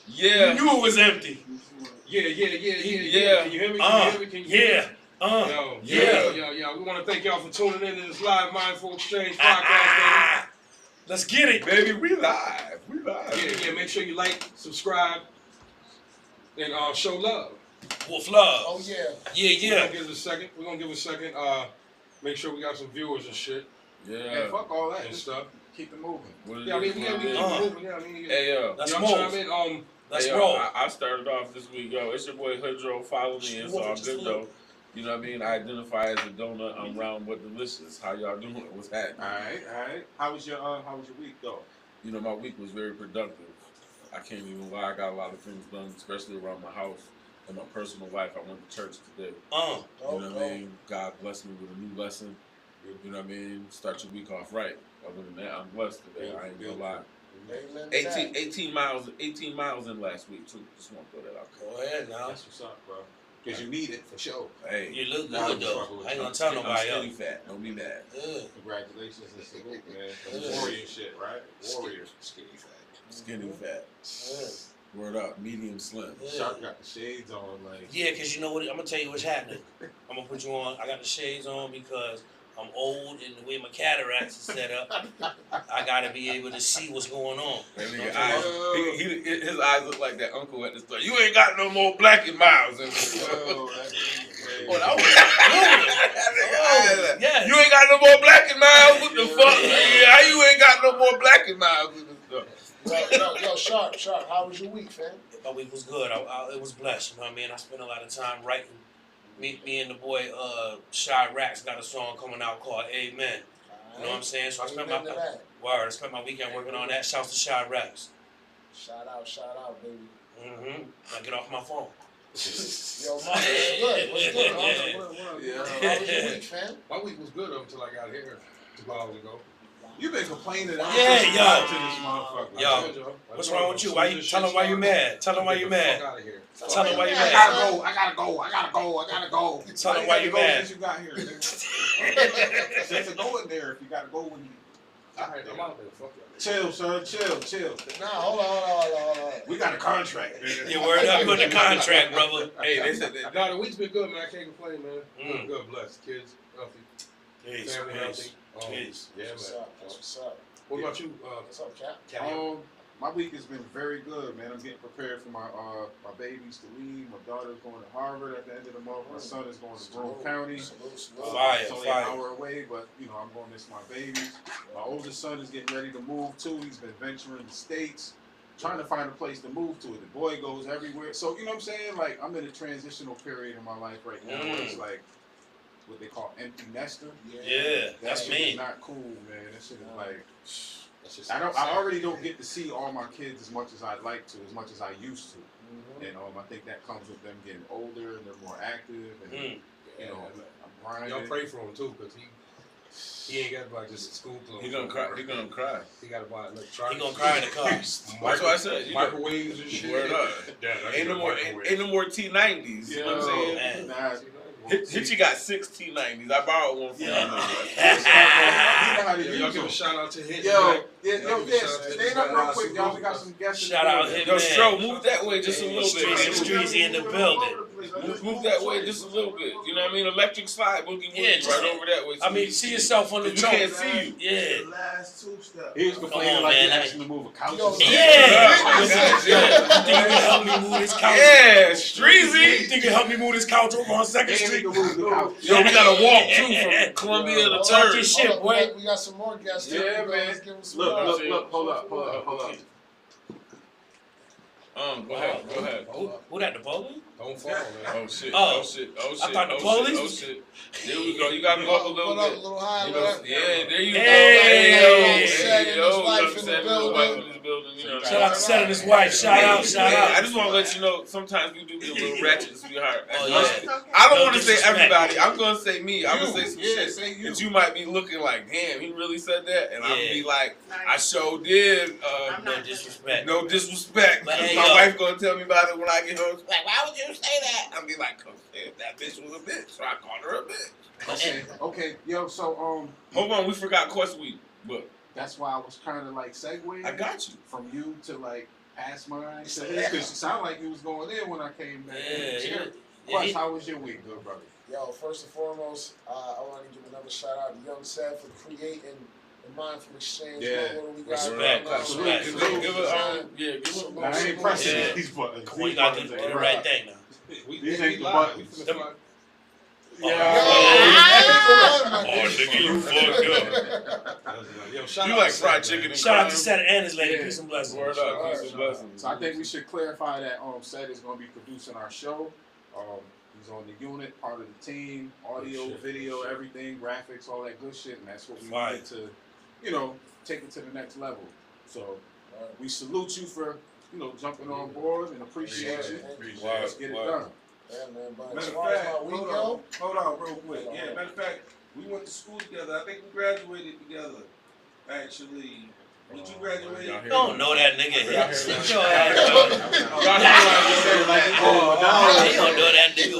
Yeah. You knew it was empty. Yeah. Can you hear me? Can you hear me? Yo. We want to thank y'all for tuning in to this live Mindful Exchange podcast, baby. Let's get it. Baby, we live. Yeah. Make sure you like, subscribe, and show love. Wolf love. Oh, yeah. Yeah. We're gonna give it a second. Make sure we got some viewers and shit. Yeah. And fuck all that. And Just stuff. keep it moving. Yeah, I mean, we keep moving. Yeah, I mean, Hey, yo. Let's y'all move. chime in. Let's roll. I started off this week, yo. It's your boy Hoodro. Follow me. It's all good, though. You know what I mean? I identify as a donut. I'm round but delicious. How y'all doing? What's happening? All right. How was your week though? You know, my week was very productive. I can't even lie. I got a lot of things done, especially around my house and my personal life. I went to church today. You know what I mean? God blessed me with a new lesson. You know what I mean? Start your week off right. Other than that, I'm blessed today. I ain't gonna lie. 18 miles in last week too. Just want to throw that out there. Go ahead now. That's what's up, bro. Because you need it for sure. Hey, You look good though. I ain't gonna tell nobody I'm else. skinny fat. Don't be mad. Congratulations and salute, man. That's warrior shit, right? Warrior. Skinny fat. Skinny fat. Word up. Medium slim. Sharp got the shades on, like. Yeah, because you know what? I'm gonna tell you what's happening. I'm gonna put you on. I got the shades on because I'm old and the way my cataracts are set up, I gotta be able to see what's going on. That nigga his eyes look like that uncle at the store. You ain't got no more Black and Miles in this store. Yeah. You ain't got no more Black and Miles. What the fuck? How you ain't got no more Black and Miles in this store? Yo, Sharp, how was your week, fam? My week was good. It was blessed. You know what I mean? I spent a lot of time writing. Me and the boy Shy Rax got a song coming out called Amen. You know what I'm saying? So I spent my weekend working on that. Shouts to Shy Rax. Shout out, baby. Now get off my phone. Yo, man, what's good? How was your week, fam? My week was good up until I got here 2 hours ago. You been complaining. To this motherfucker. Yo, what's wrong with you? Tell him why you mad. Tell him why you mad. Tell him why you mad. I gotta go. Tell him why you mad. Since you got here. Since go in there if you gotta go when you. Alright, I'm out there. Fuck Chill, son. Chill. Nah, hold on. We got a contract. You word up with the contract, brother. Hey, they said that. No, the week's been good, man. I can't complain, man. Good, blessed. Kids, healthy. Peace. Family healthy. Peace. Yeah, man. That's what's up. What about you? What's up, Cap? My week has been very good, man. I'm getting prepared for my babies to leave. My daughter's going to Harvard at the end of the month. My son is going to Broome County. It's only an hour away, but you know I'm going to miss my babies. My oldest son is getting ready to move too. He's been venturing the States, trying to find a place to move to. The boy goes everywhere. So you know what I'm saying? Like I'm in a transitional period in my life right now where it's like what they call empty nester. Yeah, that's shit me. is not cool, man. That shit is like. I already don't get to see all my kids as much as I'd like to, as much as I used to. And I think that comes with them getting older and they're more active. And you know, I'm grinding. Y'all pray for him too, cause he ain't got to buy just school clothes. He gonna cry. He gonna cry. He got to buy electronics. He gonna cry in the car. That's what I said. Microwaves and shit. Word up. Ain't no more T90s. You know what I'm saying? Hitchy got 6 T90s. I borrowed one from him. Y'all give a shout out to Hitch. Stand up real quick, y'all. We got some guests. Shout out Hitch. Yo, Stro, move that way just a little bit. Streezy in the building. Move that way just a little bit. You know what I mean? Electric slide, boogie woogie, right over that way. I mean, see yourself on the joke. You can't see you. Yeah. The last 2 steps. He was complaining like he asked him to move a couch. Yeah. You think you can help me move this couch? Yeah, Streezy. You think you can help me move this couch over on 2nd Street? Yo, we gotta walk too from Columbia to Talk your 3rd. shit, boy. We got some more guests. Yeah, too. man. Let's give them some Look, hold up. Go ahead. Who that, the police? Don't fall, man. Oh shit. Oh. Oh shit. I thought the police? Oh shit. There we go. You gotta go up a little bit. A little higher. You know, yeah, there you go. Hey, Shout out to Seth and his wife. Shout out. I just want to let you know, sometimes we do get a little ratchet, sweetheart. Oh, yeah. I don't No want to say disrespect. everybody. I'm going to say me. I'm going to say some shit say you. that you might be looking like, damn, he really said that? And I'm going to be like, I sure did. No disrespect. No disrespect. But hey, my yo. wife going to tell me about it when I get home. She's like, why would you say that? I'll be like, cause that bitch was a bitch. So I called her a bitch. Okay, yo, so Hold on, we forgot Quest Week. But that's why I was kind of like segueing. I got you. From you to like past mine. Because it sounded like he was going in when I came back. Yeah. How was your week, good brother? Yo, first and foremost, I want to give another shout out to Young Seth for creating the Mindful Exchange. Yeah. Respect. I ain't pressing these buttons. Come on, you got to do the right thing now. These ain't the buttons. Nigga, you fucked up. You like fried chicken and shout out to Seth and his lady. Peace and blessings. Word up, peace and blessings. So I think we should clarify that Seth is going to be producing our show. He's on the unit, part of the team, audio, video, everything, graphics, all that good shit, and that's what we wanted to, take it to the next level. So we salute you for, jumping on board and appreciate you. Let's get it done. Yeah, man, but Matter as of far as fact, my week go, hold on real quick. Yeah, matter of fact, we went to school together. I think we graduated together, actually. Did you graduate? You don't know that nigga. You don't know that nigga.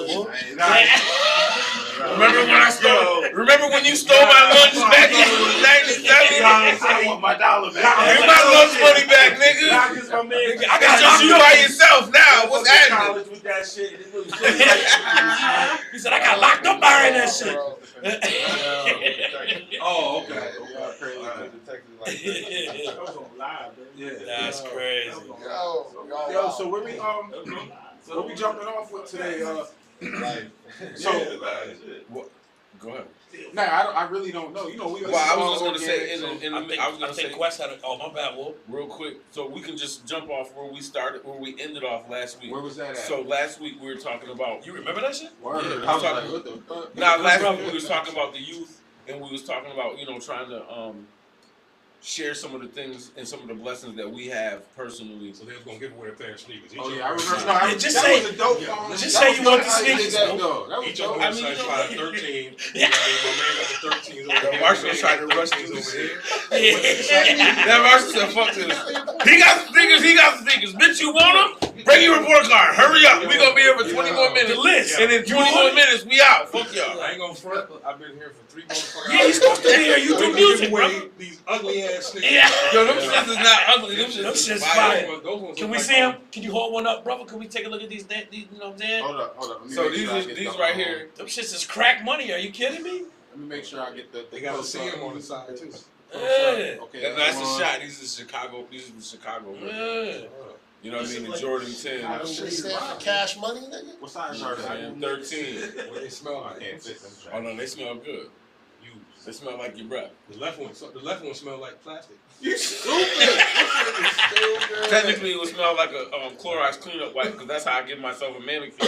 Remember when you stole my lunch back in 1997? I want my dollar back. Give my lunch money back, nigga. I got just you by yourself now. What's happening? With that shit. He said, I got locked up behind that shit. Oh, okay. That's crazy. Yo, so what we jumping off with today? Go ahead. Nah, I really don't know. I was going to say, I think Quest had my bad, Wolf. Real quick, so we can just jump off where we ended off last week. Where was that at? So last week we were talking about. You remember that shit? Last week we was talking about the youth, and we was talking about trying to share some of the things and some of the blessings that we have personally. So they was gonna give away a pair of sneakers. I remember. Just say you want the sneakers. Each of them was like 13. Yeah. My man got the 13s over there. Marshall tried to rush through over there. That Marshall said, "Fuck this. He got the sneakers. Bitch, you want them? Bring your report card. Hurry up. We gonna be here for 20 more minutes. And in 20 more minutes, we out. Fuck y'all. I ain't gonna front. I've been here for 3 motherfuckers. Yeah, you supposed to be here. You do music, bro. These ugly ass sneakers. Yeah. Yo, them shits is not ugly. Them shits fire. Can we see them? Can you hold one up, brother? Can we take a look at these? You know what I'm saying? Hold up. So these right here. Them shits is crack money. Are you kidding me? Let me make sure I get the. They got a CM on the side too. Yeah. Okay, That's a shot. These are Chicago. Yeah. You know what I mean? The Jordan 10. That shit stand for cash money, nigga? What size are they? 13. What they smell like? I can't fit them. Oh no, they smell good. They smell like your breath. The left one smell like plastic. You stupid. Technically, it would smell like a Clorox cleanup wipe because that's how I give myself a manicure.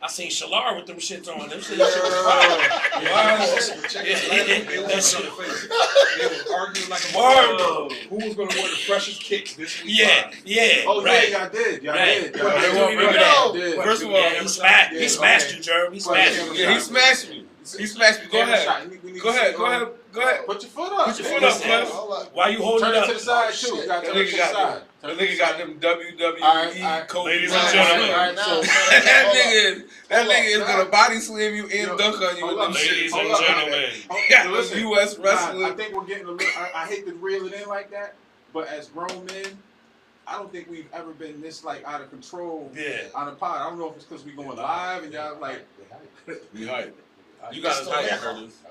I seen Shalar with them shits on. Them shits. That shit. They was arguing like a who was gonna wear the freshest kicks this week? Yeah. Oh right. yeah, y'all did. First of all, he smashed you, Jeremy. He smashed you. Yeah, he smashed me. Go ahead. Go ahead. Put your foot up. Put your foot up, man. Why you holding it it up? Turn it to the side, too. You got to turn it to the side. The nigga got them WWE codes. Ladies and gentlemen. That nigga is going to body slam you and dunk on you with them shit. Ladies and gentlemen. Listen, U.S. wrestling. I think we're getting a little, I hate to reel it in like that, but as grown men, I don't think we've ever been this out of control on a pod. I don't know if it's because we going live and y'all we hype. You got us hype, Curtis.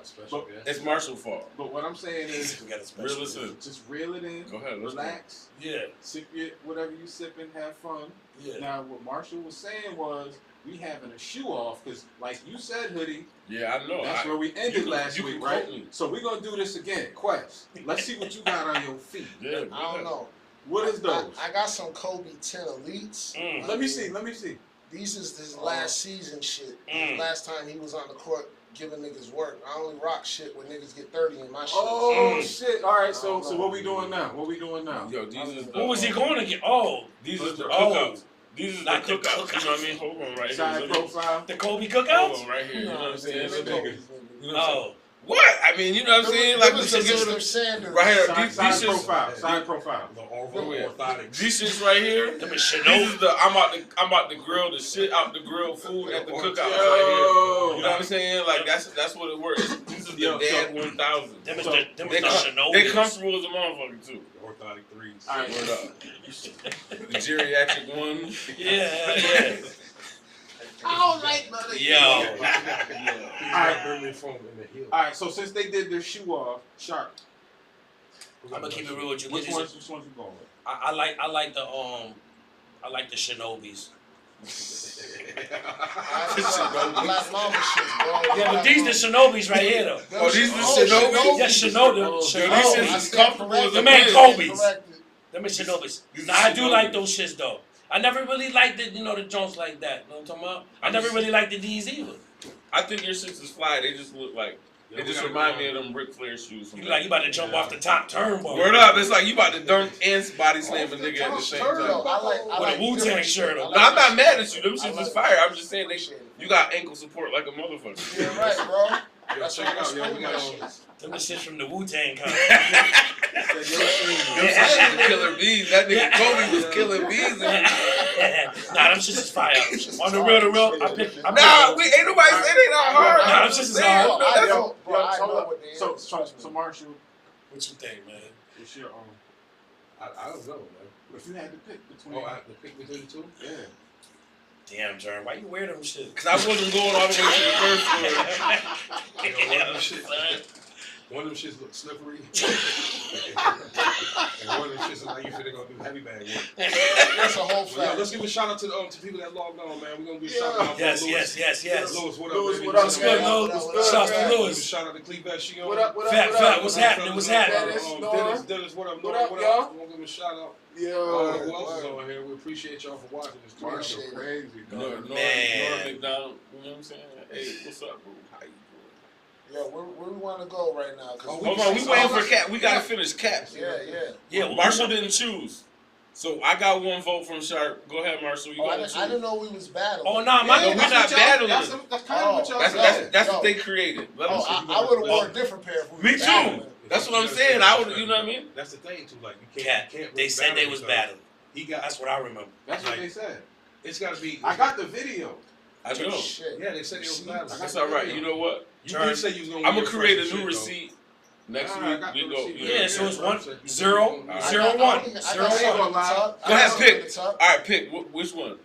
It's Marshall's fault. But what I'm saying is, reel us in. Just reel it in. Go ahead. Relax. Yeah. Sip whatever you sipping. Have fun. Yeah. Now, what Marshall was saying was, we having a shoe off because, like you said, Hoodie. Yeah, I know. That's where we ended last week, right? So we're gonna do this again. Quest. Let's see what you got on your feet. Yeah. I don't know. What is those? I got some Kobe 10 Elites. Let me see. These is his last season shit. Last time he was on the court giving niggas work. I only rock shit when niggas get 30 in my shit. Oh shit! All right, so what we doing now? Yo, these is who was he going to get? Oh, these is the cookouts. These is the cookouts. You know what I mean? Hold on, right here. Side profile. The Kobe cookouts. Hold on, right here. You know what I'm saying? What? I mean, you know what I'm saying? Like, this is right here. Side profile. The orthotic. These shits right here. This is the I'm about to grill the shit out the grilled food at the cookout right here. You know what I'm saying? Like that's what it works. This is the Dad 1000. They comfortable as a motherfucker too. The orthotic 3s. All right. Word up. The geriatric one. Yeah. I don't like none of Yo. All right. So since they did their shoe off, Sharp. I'm gonna keep it real with you. Which ones you going with? I like the Shinobis. Black Mama shit, bro. Yeah, but these the Shinobis right here though. Oh, these the Shinobis? Yeah, Shinobi. These shits is comfortable. The man Kobe's. Them is Shinobis. Now I do like those shits though. I never really liked the the Jones like that. You know what I'm talking about? I never really liked the D's either. I think your shits is fly. They just look like. They just remind me of them Ric Flair shoes. You like you about to jump off the top turnbuckle. Word up! It's like you about to dunk and body slam a nigga at the same time. I like with a Wu-Tang shirt on. No, I'm not mad at you. Them shits is fire. I'm just saying you got ankle support like a motherfucker. Yeah, right, bro. Yo, check it out. Yo, we got them the shit from the Wu-Tang kind. Killer bees. That nigga Kobe was killing bees. Nah, them shits is fire. On the real, Ain't nobody saying they not hard. Nah, them shits is hard. I know what they is. So Marshall, What you think, man? what's your I don't know, man. if you had to pick between, I have to pick between the two? yeah. Damn, Jern, why you wear them shit? Cause I wasn't going all the way to the first one. One of them shits look slippery. And one of them shits look like you finna go do heavy bag work. That's a whole Well, yeah, fact. let's give a shout out to people that logged on, man. We're gonna give a shout out. Yes. Lewis, what up, Lewis, baby? what up, What's good, Lewis? Shouts to Give a Lewis. shout out to Cleveland. She on. What up? Fat, what's happening? What's happening? Dennis, what up, What up, y'all? I want to give a shout out. Yo, Who else is on here? We appreciate y'all for watching this. Appreciate it. crazy. Nora Man. McDonald, you know what I'm saying? Hey, what's up, bro? How you doing? Yeah, where we want to go right now? Hold on, we waiting for Cap. We gotta finish Cap. Yeah. Marshall didn't choose, so I got one vote from Sharp. Go ahead, Marshall. You gotta choose. I didn't know we was battling. Oh, nah, No, we're not battling. That's kind of what y'all That's what they created. Let them see. I would have worn a different pair if we Me was too. battling. That's what I'm saying. I would, you know what I mean? That's the thing too. Like you Cat. can't. They said they was battling. That's what I remember. That's what they said. It's got to be. I got the video. I know. Shit. Yeah, they said they was battling. That's all right. You know what? You did say you was gonna. I'm gonna create a new receipt. Next week we go. Yeah, so it's 1, 0, 0, 1. 0, 1. Go ahead, pick. All right, pick. Which one?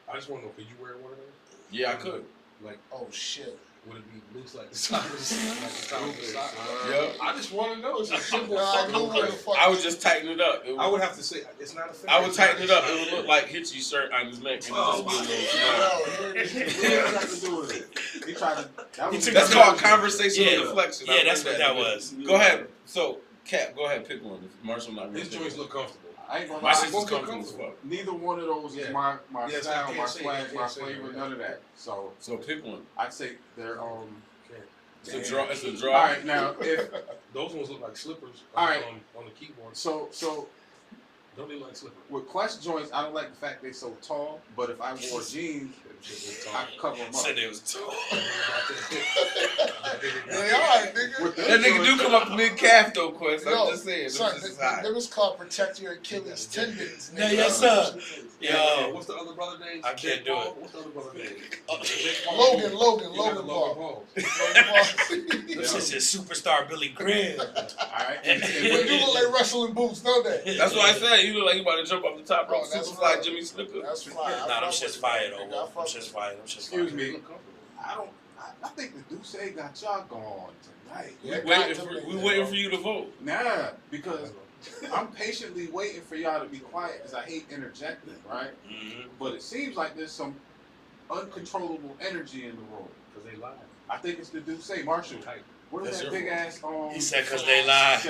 I just want to know, could you wear one of those? Yeah, I could. Like, oh shit. Would it be loose like the top of the sock? Yeah. I just want to know. It's a simple I would just tighten it up. I would have to say it's not a thing. I would tighten it up. It would look like Hitchy's shirt on his neck. That's called conversational deflection. Yeah, that's what that was. Go ahead. So, Cap, go ahead, pick one. If Marshall not. His joints look comfortable. I ain't gonna My lie. shit's comfortable as fuck. Neither one of those is my style, my swag, my say flavor, that. none of that. So pick one. I'd say they're It's a draw. It's a draw. All right, now if those ones look like slippers. All right. on the keyboard. So don't they like slippers? with Quest joints, I don't like the fact they're so tall. But if I wore jeans, I could cover them up. Said they was tall. They are, nigga. That nigga do come up to mid calf though, Quest. I'm just saying. Son, This is high. them is called protect your Achilles tendons. Yeah, yes, sir. Yeah. What's the other brother name? I can't do it. What's the other brother name? Logan Paul. This is his superstar Billy Graham. All right. They do look like wrestling boots, don't they? That's what I said. You look like you about to jump off the top rope. That's Superfly right. Jimmy Snuka. That's fire. Nah, them shit's fire though. Them shit's fire. Excuse me. I think the Duce got y'all gone tonight. We waiting for you to vote. Nah, because I'm patiently waiting for y'all to be quiet because I hate interjecting, right? Mm-hmm. But it seems like there's some uncontrollable energy in the room. Because they lied. I think it's the Duce. Marshall, what is that big ass? He said because they lied.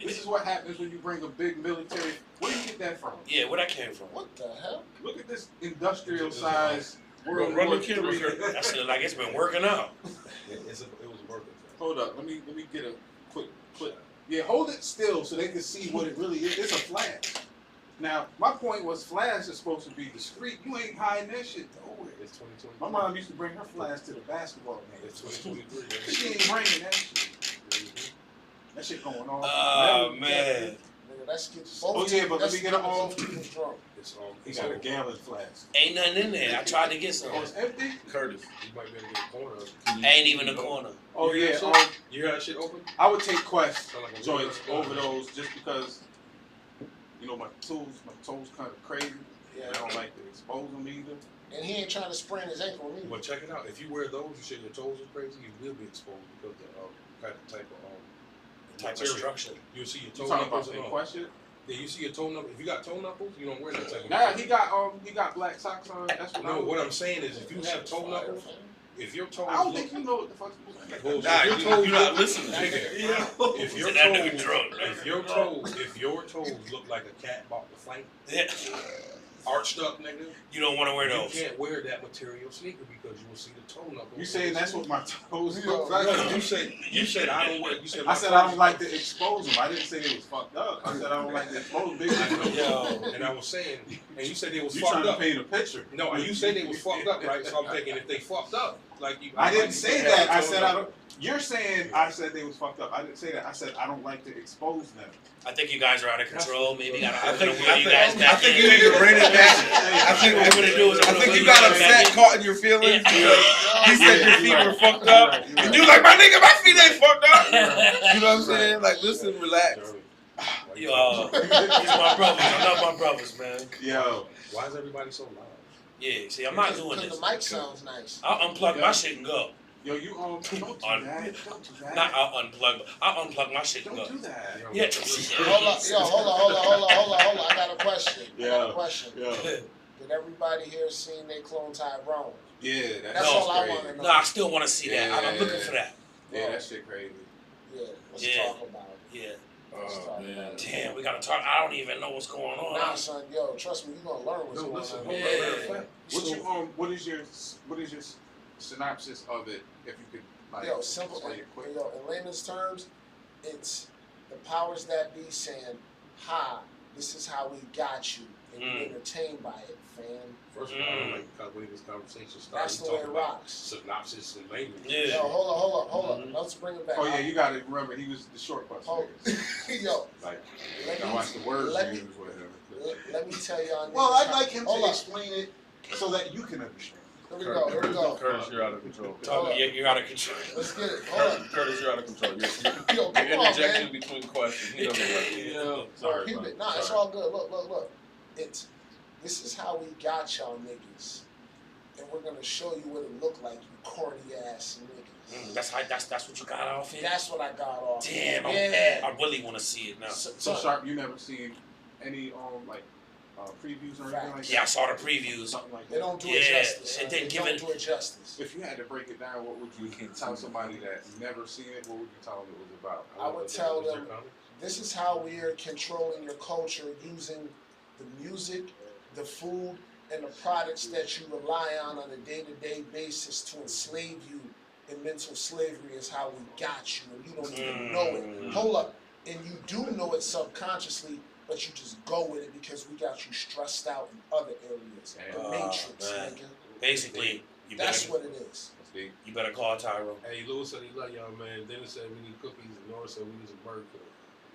This is what happens when you bring a big military. Where do you get that from? Yeah, where that came from? What the hell? Look at this industrial size World Run War the camera. III. That shit like it's been working out. It was working. Hold up, let me get a quick. Yeah, hold it still so they can see what it really is. It's a flash. Now, my point was flash is supposed to be discreet. You ain't hiding that shit nowhere. It's 2023. My mom used to bring her flash to the basketball game. It's 2023. She ain't bringing that shit. That shit going on. Oh, man. Let's get but let me get it on. He got a gallon flask. Ain't nothing in there. I tried to get some. Oh, it's empty? Curtis. You might be able to get a corner. Ain't even a corner. Oh, you yeah. You hear that shit open? I would take Quest Like joints over those just because, my toes kind of crazy. Yeah. I don't like to expose them either. And he ain't trying to sprain his ankle either. Well, check it out. If you wear those, you say your toes are crazy, you will be exposed because of type of structure. You'll see your toe You talking knuckles about and question? Yeah, you see your toe knuckles. If you got toe knuckles, you don't wear that type of. Nah, he got black socks on. That's what what I'm saying is, if you have toe knuckles, if your toes, I don't think you know what the fuck you're saying. You're not listening. If your toes look like a cat about to fight, arched up, nigga, you don't want to wear those. You can't wear that material sneaker because you will see the toe knuckles. You saying that's what my toes look like? You said I don't wear. You said I said I don't like to expose them. I didn't say they was fucked up. I said I don't like to expose them. And I was saying, and you said they was you fucked trying up. to paint a picture. No, you said they was fucked up, right? So I'm thinking if they fucked up, like you. I didn't say that. I said I don't. You're saying I said they was fucked up. I didn't say that. I said I don't like to expose them. I think you guys are out of control. Maybe I think you need to bring it back. I think what we're gonna do is I think you got upset, caught in your feelings. He said your feet were fucked up, and you like, my nigga, my feet ain't fucked up. You know what I'm saying? Like, listen, relax. Yo, these my brothers. I love my brothers, man. Yo, why is everybody so loud? Yeah, see, I'm not doing this. The mic sounds nice. I'll unplug my shit and go. Yo, you don't do that. Don't do that. Not I'll unplug my shit and go. Don't do that. Yeah. Hold on. I got a question. Yeah. Did everybody here seen they clone Tyrone? Yeah, that's all I want to know. No, I still want to see that. I'm looking for that. Yeah, that shit crazy. Yeah, let's talk about it. Yeah. Oh, man. Damn, we gotta talk. I don't even know what's going on. Nah, son, yo, trust me, you gonna learn what's going on. Yeah. What is your synopsis of it? If you could, like, simple. explain it quick. Yo, in layman's terms, it's the powers that be saying, "Ha, this is how we got you," and you're entertained by it, fam. First of all, I don't like the way this conversation started. That's the way it rocks. Synopsis and language. Yeah. Yo, hold on. Let's bring it back. Oh yeah, you gotta remember he was the short bus. Yo, like, I watch the words you use with him. Let me tell y'all. Well, I'd like him to explain it so that you can understand. Here we go. Curtis, you're out of control. You're out of control. Let's get it. Hold on. Curtis, you're out of control. Yo, you're interjecting between questions. He doesn't like it. Yeah. Sorry, keep it. Nah, it's all good. Look. This is how we got y'all niggas, and we're gonna show you what it looked like, you corny ass niggas. That's what you got off here. That's what I got off. Damn, I really want to see it now. So Sharp, you never seen any previews or anything like that? Yeah, I saw the previews. Something like that. They don't do it justice. It didn't give it justice. If you had to break it down, what would you tell somebody that never seen it? What would you tell them it was about? I would tell them this is how we are controlling your culture using the music, the food, and the products that you rely on a day-to-day basis to enslave you in mental slavery is how we got you, and you don't even know it. Hold up. And you do know it subconsciously, but you just go with it because we got you stressed out in other areas. The Matrix, nigga. Basically, that's what it is. You better call Tyrone. Hey, Lewis said he love y'all, man. Dennis said we need cookies, and Nora said we need some bird food.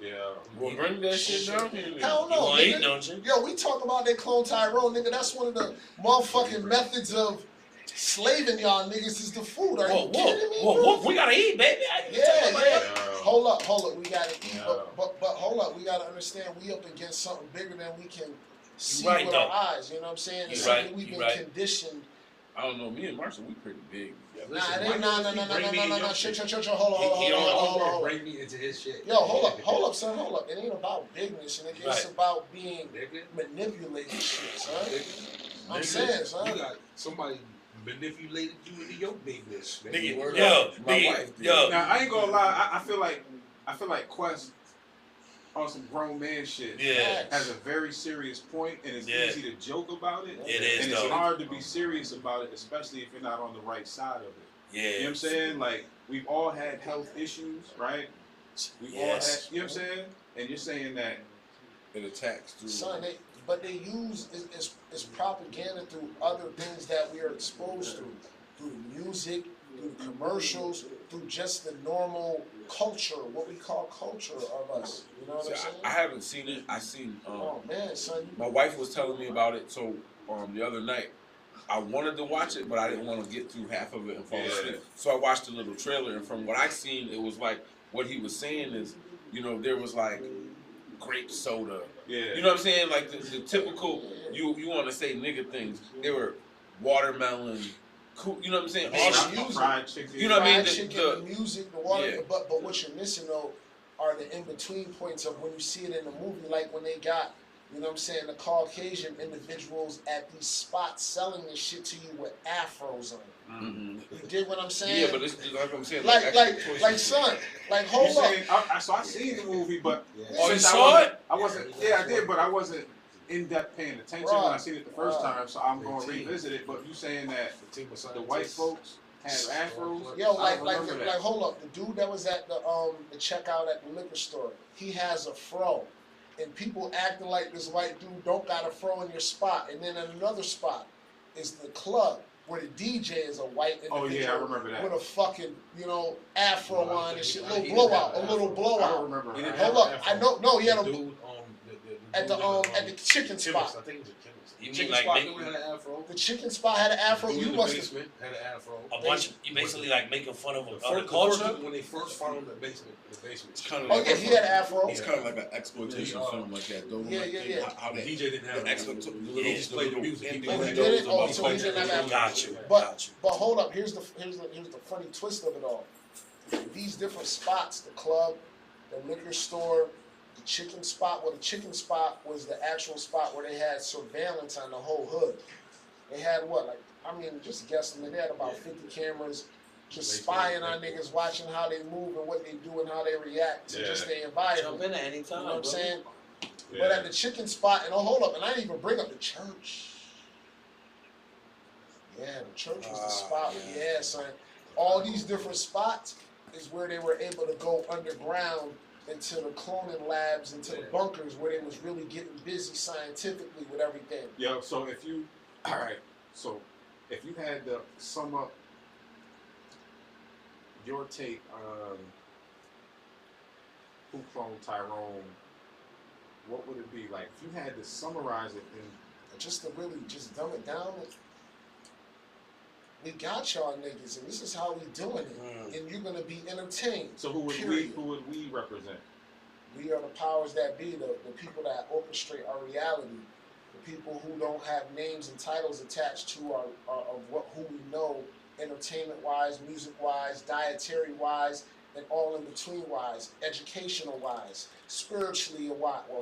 Yeah. Well, bring that shit down here. Hell no, you want nigga. to eat, don't you? Yo, we talk about that clone Tyrone, nigga. That's one of the motherfucking methods of slaving y'all niggas is the food. Are you kidding me? Whoa, we gotta eat, baby. Yeah. Hold up. We gotta eat, but hold up. We gotta understand we up against something bigger than we can see with our eyes. You know what I'm saying? It's something we've been conditioned. I don't know. Me and Marshall, we pretty big. Nah, Chill. Hold on. Bring me into his shit. Yo, hold up, son. It ain't about bigness, nigga. It's about being manipulated, shit, son. I'm saying, son. You got somebody manipulated you into your bigness. Yo. Now I ain't gonna lie. I feel like Quest on some grown man shit has a very serious point, and it's easy to joke about it. It is, and it's hard to be serious about it, especially if you're not on the right side of it. Yeah. You know what I'm saying? Like, we've all had health issues, right? We all had, you know what I'm saying? And you're saying that it attacks through. Son, but they use it's propaganda through other things that we are exposed to, through the music, through the commercials, through just the normal culture, what we call culture of us. You know what I'm saying? I haven't seen it. I seen. Oh man, son. My wife was telling me about it. So the other night, I wanted to watch it, but I didn't want to get through half of it and fall asleep. So I watched a little trailer, and from what I seen, it was like what he was saying is, there was like grape soda. Yeah. You know what I'm saying? Like the typical, you want to say nigga things. They were watermelon. Cool, you know what I'm saying? All the music, fried chicken. You know what I mean? The music, the water. Yeah. But what you're missing though are the in between points of when you see it in the movie, like when they got, you know what I'm saying, the Caucasian individuals at these spots selling this shit to you with afros on it. Mm-hmm. You dig what I'm saying? Yeah, but it's like I'm saying, like son, like hold up. So I seen the movie, but you saw it? I wasn't. Yeah, I did, but I wasn't in depth paying attention when I seen it the first time. So I'm gonna revisit it. But you saying that the white folks had afros? Yo, like hold up, the dude that was at the checkout at the liquor store, he has a fro. And people acting like this white dude don't got a fro in your spot. And then in another spot is the club where the DJ is a white individual. Oh yeah, I remember that. With a fucking, afro on and shit. A little blowout. I don't remember. Hold up. I know. No, he had a dude at the chicken spot. I think it was a chemist. You mean like had an afro? The chicken spot had an afro. You must have had an afro. You basically like making fun of the culture. When they first found the basement, it's kind of like he had an afro. It's kind of like an exploitation film like that. Yeah. How the DJ didn't have he played the music. Oh, he did it. Oh, so he didn't have Got you. But hold up. Here's the funny twist of it all. These different spots, the club, the liquor store, the chicken spot. Well, the chicken spot was the actual spot where they had surveillance on the whole hood. They had just guessing, they had about 50 cameras just spying on niggas, watching how they move and what they do and how they react to just their environment. Jump in at any time. You know what I'm saying? Yeah. But at the chicken spot, and hold up, and I didn't even bring up the church. Yeah, the church was the spot. Yeah, son. All these different spots is where they were able to go underground into the cloning labs, into the bunkers where they was really getting busy scientifically with everything. Yeah, so if you had to sum up your take on who cloned Tyrone, what would it be? Like, if you had to summarize it in... Just to really just dumb it down, we got y'all niggas, and this is how we doing it, and you're gonna be entertained. So who would we represent? We are the powers that be, the people that orchestrate our reality, the people who don't have names and titles attached to who we know, entertainment-wise, music-wise, dietary-wise, and all in between-wise, educational-wise, spiritually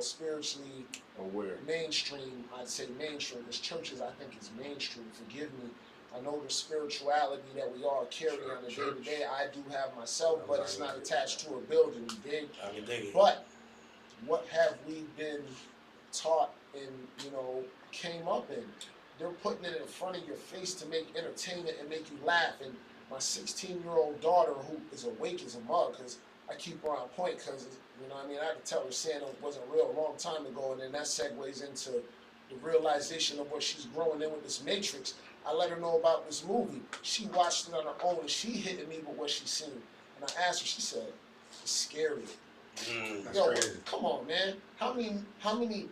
spiritually aware, mainstream. I'd say mainstream. Because churches, I think, is mainstream. Forgive me. I know the spirituality that we all carry on a day-to-day. I do have myself, but it's not attached to a building. You dig? I can dig it. But what have we been taught and came up in? They're putting it in front of your face to make entertainment and make you laugh. And my 16-year-old daughter, who is awake as a mug, because I keep her on point, because I had to tell her Santa wasn't real a long time ago, and then that segues into the realization of what she's growing in with this Matrix. I let her know about this movie. She watched it on her own, and she hit me with what she seen. And I asked her, she said, "It's scary." Yo, come on, man. How many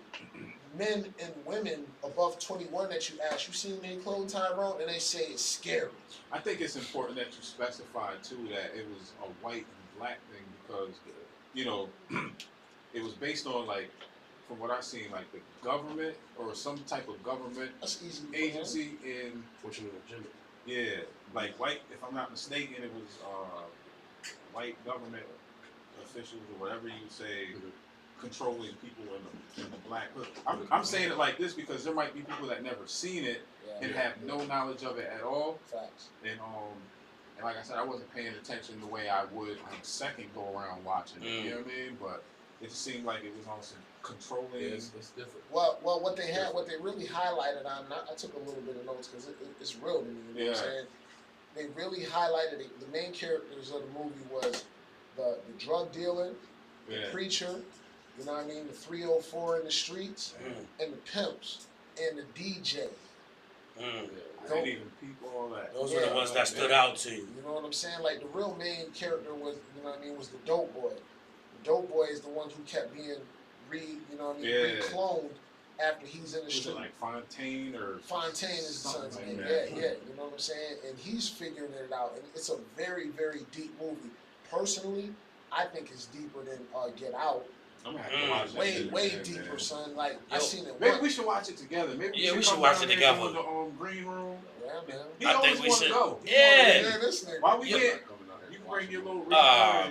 men and women above 21 that you ask, you seen they clone Tyrone, and they say it's scary? I think it's important that you specify too that it was a white and black thing, because it was based on, like, from what I've seen, like the government or some type of government agency in like white, if I'm not mistaken, it was white government officials or whatever you would say, controlling people in the black hood. I'm saying it like this because there might be people that never seen it and have no knowledge of it at all. Facts. And like I said, I wasn't paying attention the way I would on second go around watching it. You know what I mean? But it just seemed like it was on some controlling. It's different. Well, what they really highlighted on, I took a little bit of notes because it's real to me. You know what I'm saying? They really highlighted it. The main characters of the movie was the drug dealer, the preacher, You know what I mean? The 304 in the streets, and the pimps, and the DJ. I didn't even peep all that. Those were the ones that stood out to you. You know what I'm saying? Like, the real main character was, you know what I mean, was the dope boy. The dope boy is the one who kept being recloned after he's in the street. Like Fontaine or Fontaine is the son's like name. that. Yeah. You know what I'm saying? And he's figuring it out. And it's a very, very deep movie. Personally, I think it's deeper than Get Out. I'm gonna have to watch that. Way deeper, son. Like, I seen it. Maybe we should watch it together. Maybe we should watch it together. In the green room. Yeah, man. I think we should. Go. Yeah. This nigga. Why we can't? You can bring your little.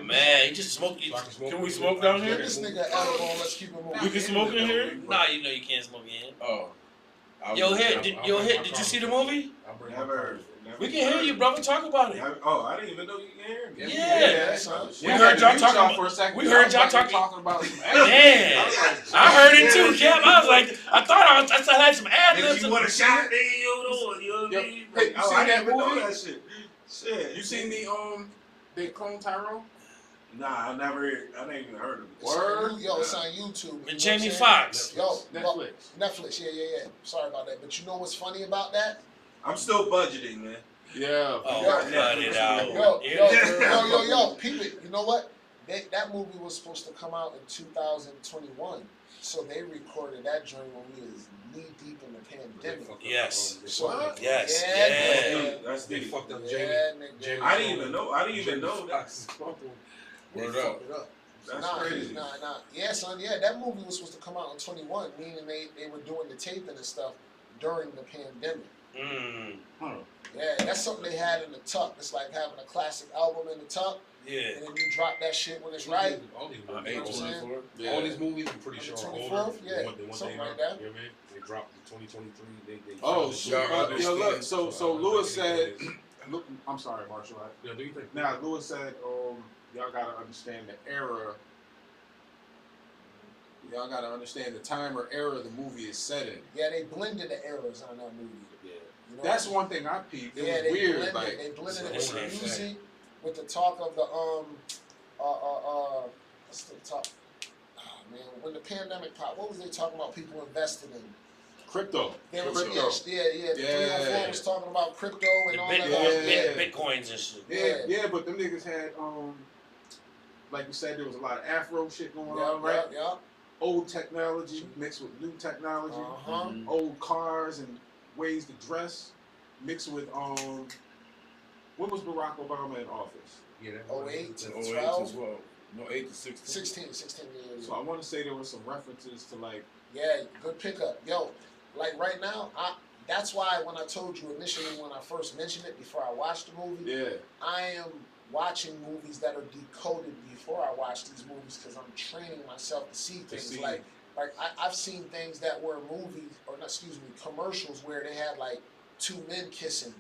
Man, you just smoke. Can we smoke down here? This nigga edible. Let's keep it moving. We can smoke in here? Nah, you know you can't smoke in here. Oh. Did you see the movie? Never. We can hear you, brother. Talk about it. I didn't even know you can hear me. Yeah. We heard y'all talking for a second. We heard y'all talking about some Damn. I heard it too, Cap. I was like, I thought I still had some ad libs. If you want a shot, nigga, you know what I mean? Hey, you seen that movie? That shit. You seen the Clone Tyrone? Nah, I never even heard of it. Word? Yo, it's on YouTube. With Jamie Foxx. Yo, Netflix. Yeah. Sorry about that. But you know what's funny about that? I'm still budgeting, man. Yeah. Cut it out. Yo, peep it. You know what? That movie was supposed to come out in 2021. So they recorded that joint when we was knee deep in the pandemic. Yes. So, yes. Yeah. That's they fucked up Jamie. Jamie. I didn't even know that. Word up. That's crazy. Nah. Yeah, son. Yeah, that movie was supposed to come out in 21, meaning they were doing the taping and stuff during the pandemic. Yeah, that's something they had in the tuck. It's like having a classic album in the tuck. Yeah. And then you drop that shit when it's right. All these movies, All these movies, I'm pretty sure are older. Yeah, The one something they like that. You know what I mean? They dropped in 2023. They Oh, shit. Yo, look. So Lewis said. Look, I'm sorry, Marshall. Yeah, do you think? Now, Lewis said, y'all gotta understand the era. Y'all gotta understand the time or era the movie is set in. Yeah, they blended the eras on that movie. Yeah. You know That's one thing I peeped. It was they weird. Blended, like they blended it with the music, with the talk of the what's the talk? Oh man, when the pandemic popped, what was they talking about? People invested in crypto. They was, yeah. The 304 was talking about crypto and all that. Bitcoins and shit. Yeah, but them niggas had like you said, there was a lot of Afro shit going on, right? Yeah. Old technology mixed with new technology. Old cars and ways to dress mixed with when was Barack Obama in office? Yeah, 08 to 12 as well. No, 8 to 16. 16 years. So I want to say there were some references to like. Yeah, good pickup. Yo, like right now, that's why when I told you initially when I first mentioned it before I watched the movie, I am watching movies that are decoded before I watch these movies because I'm training myself to see things. Like I've seen things that were movies, or not, excuse me, commercials where they had like two men kissing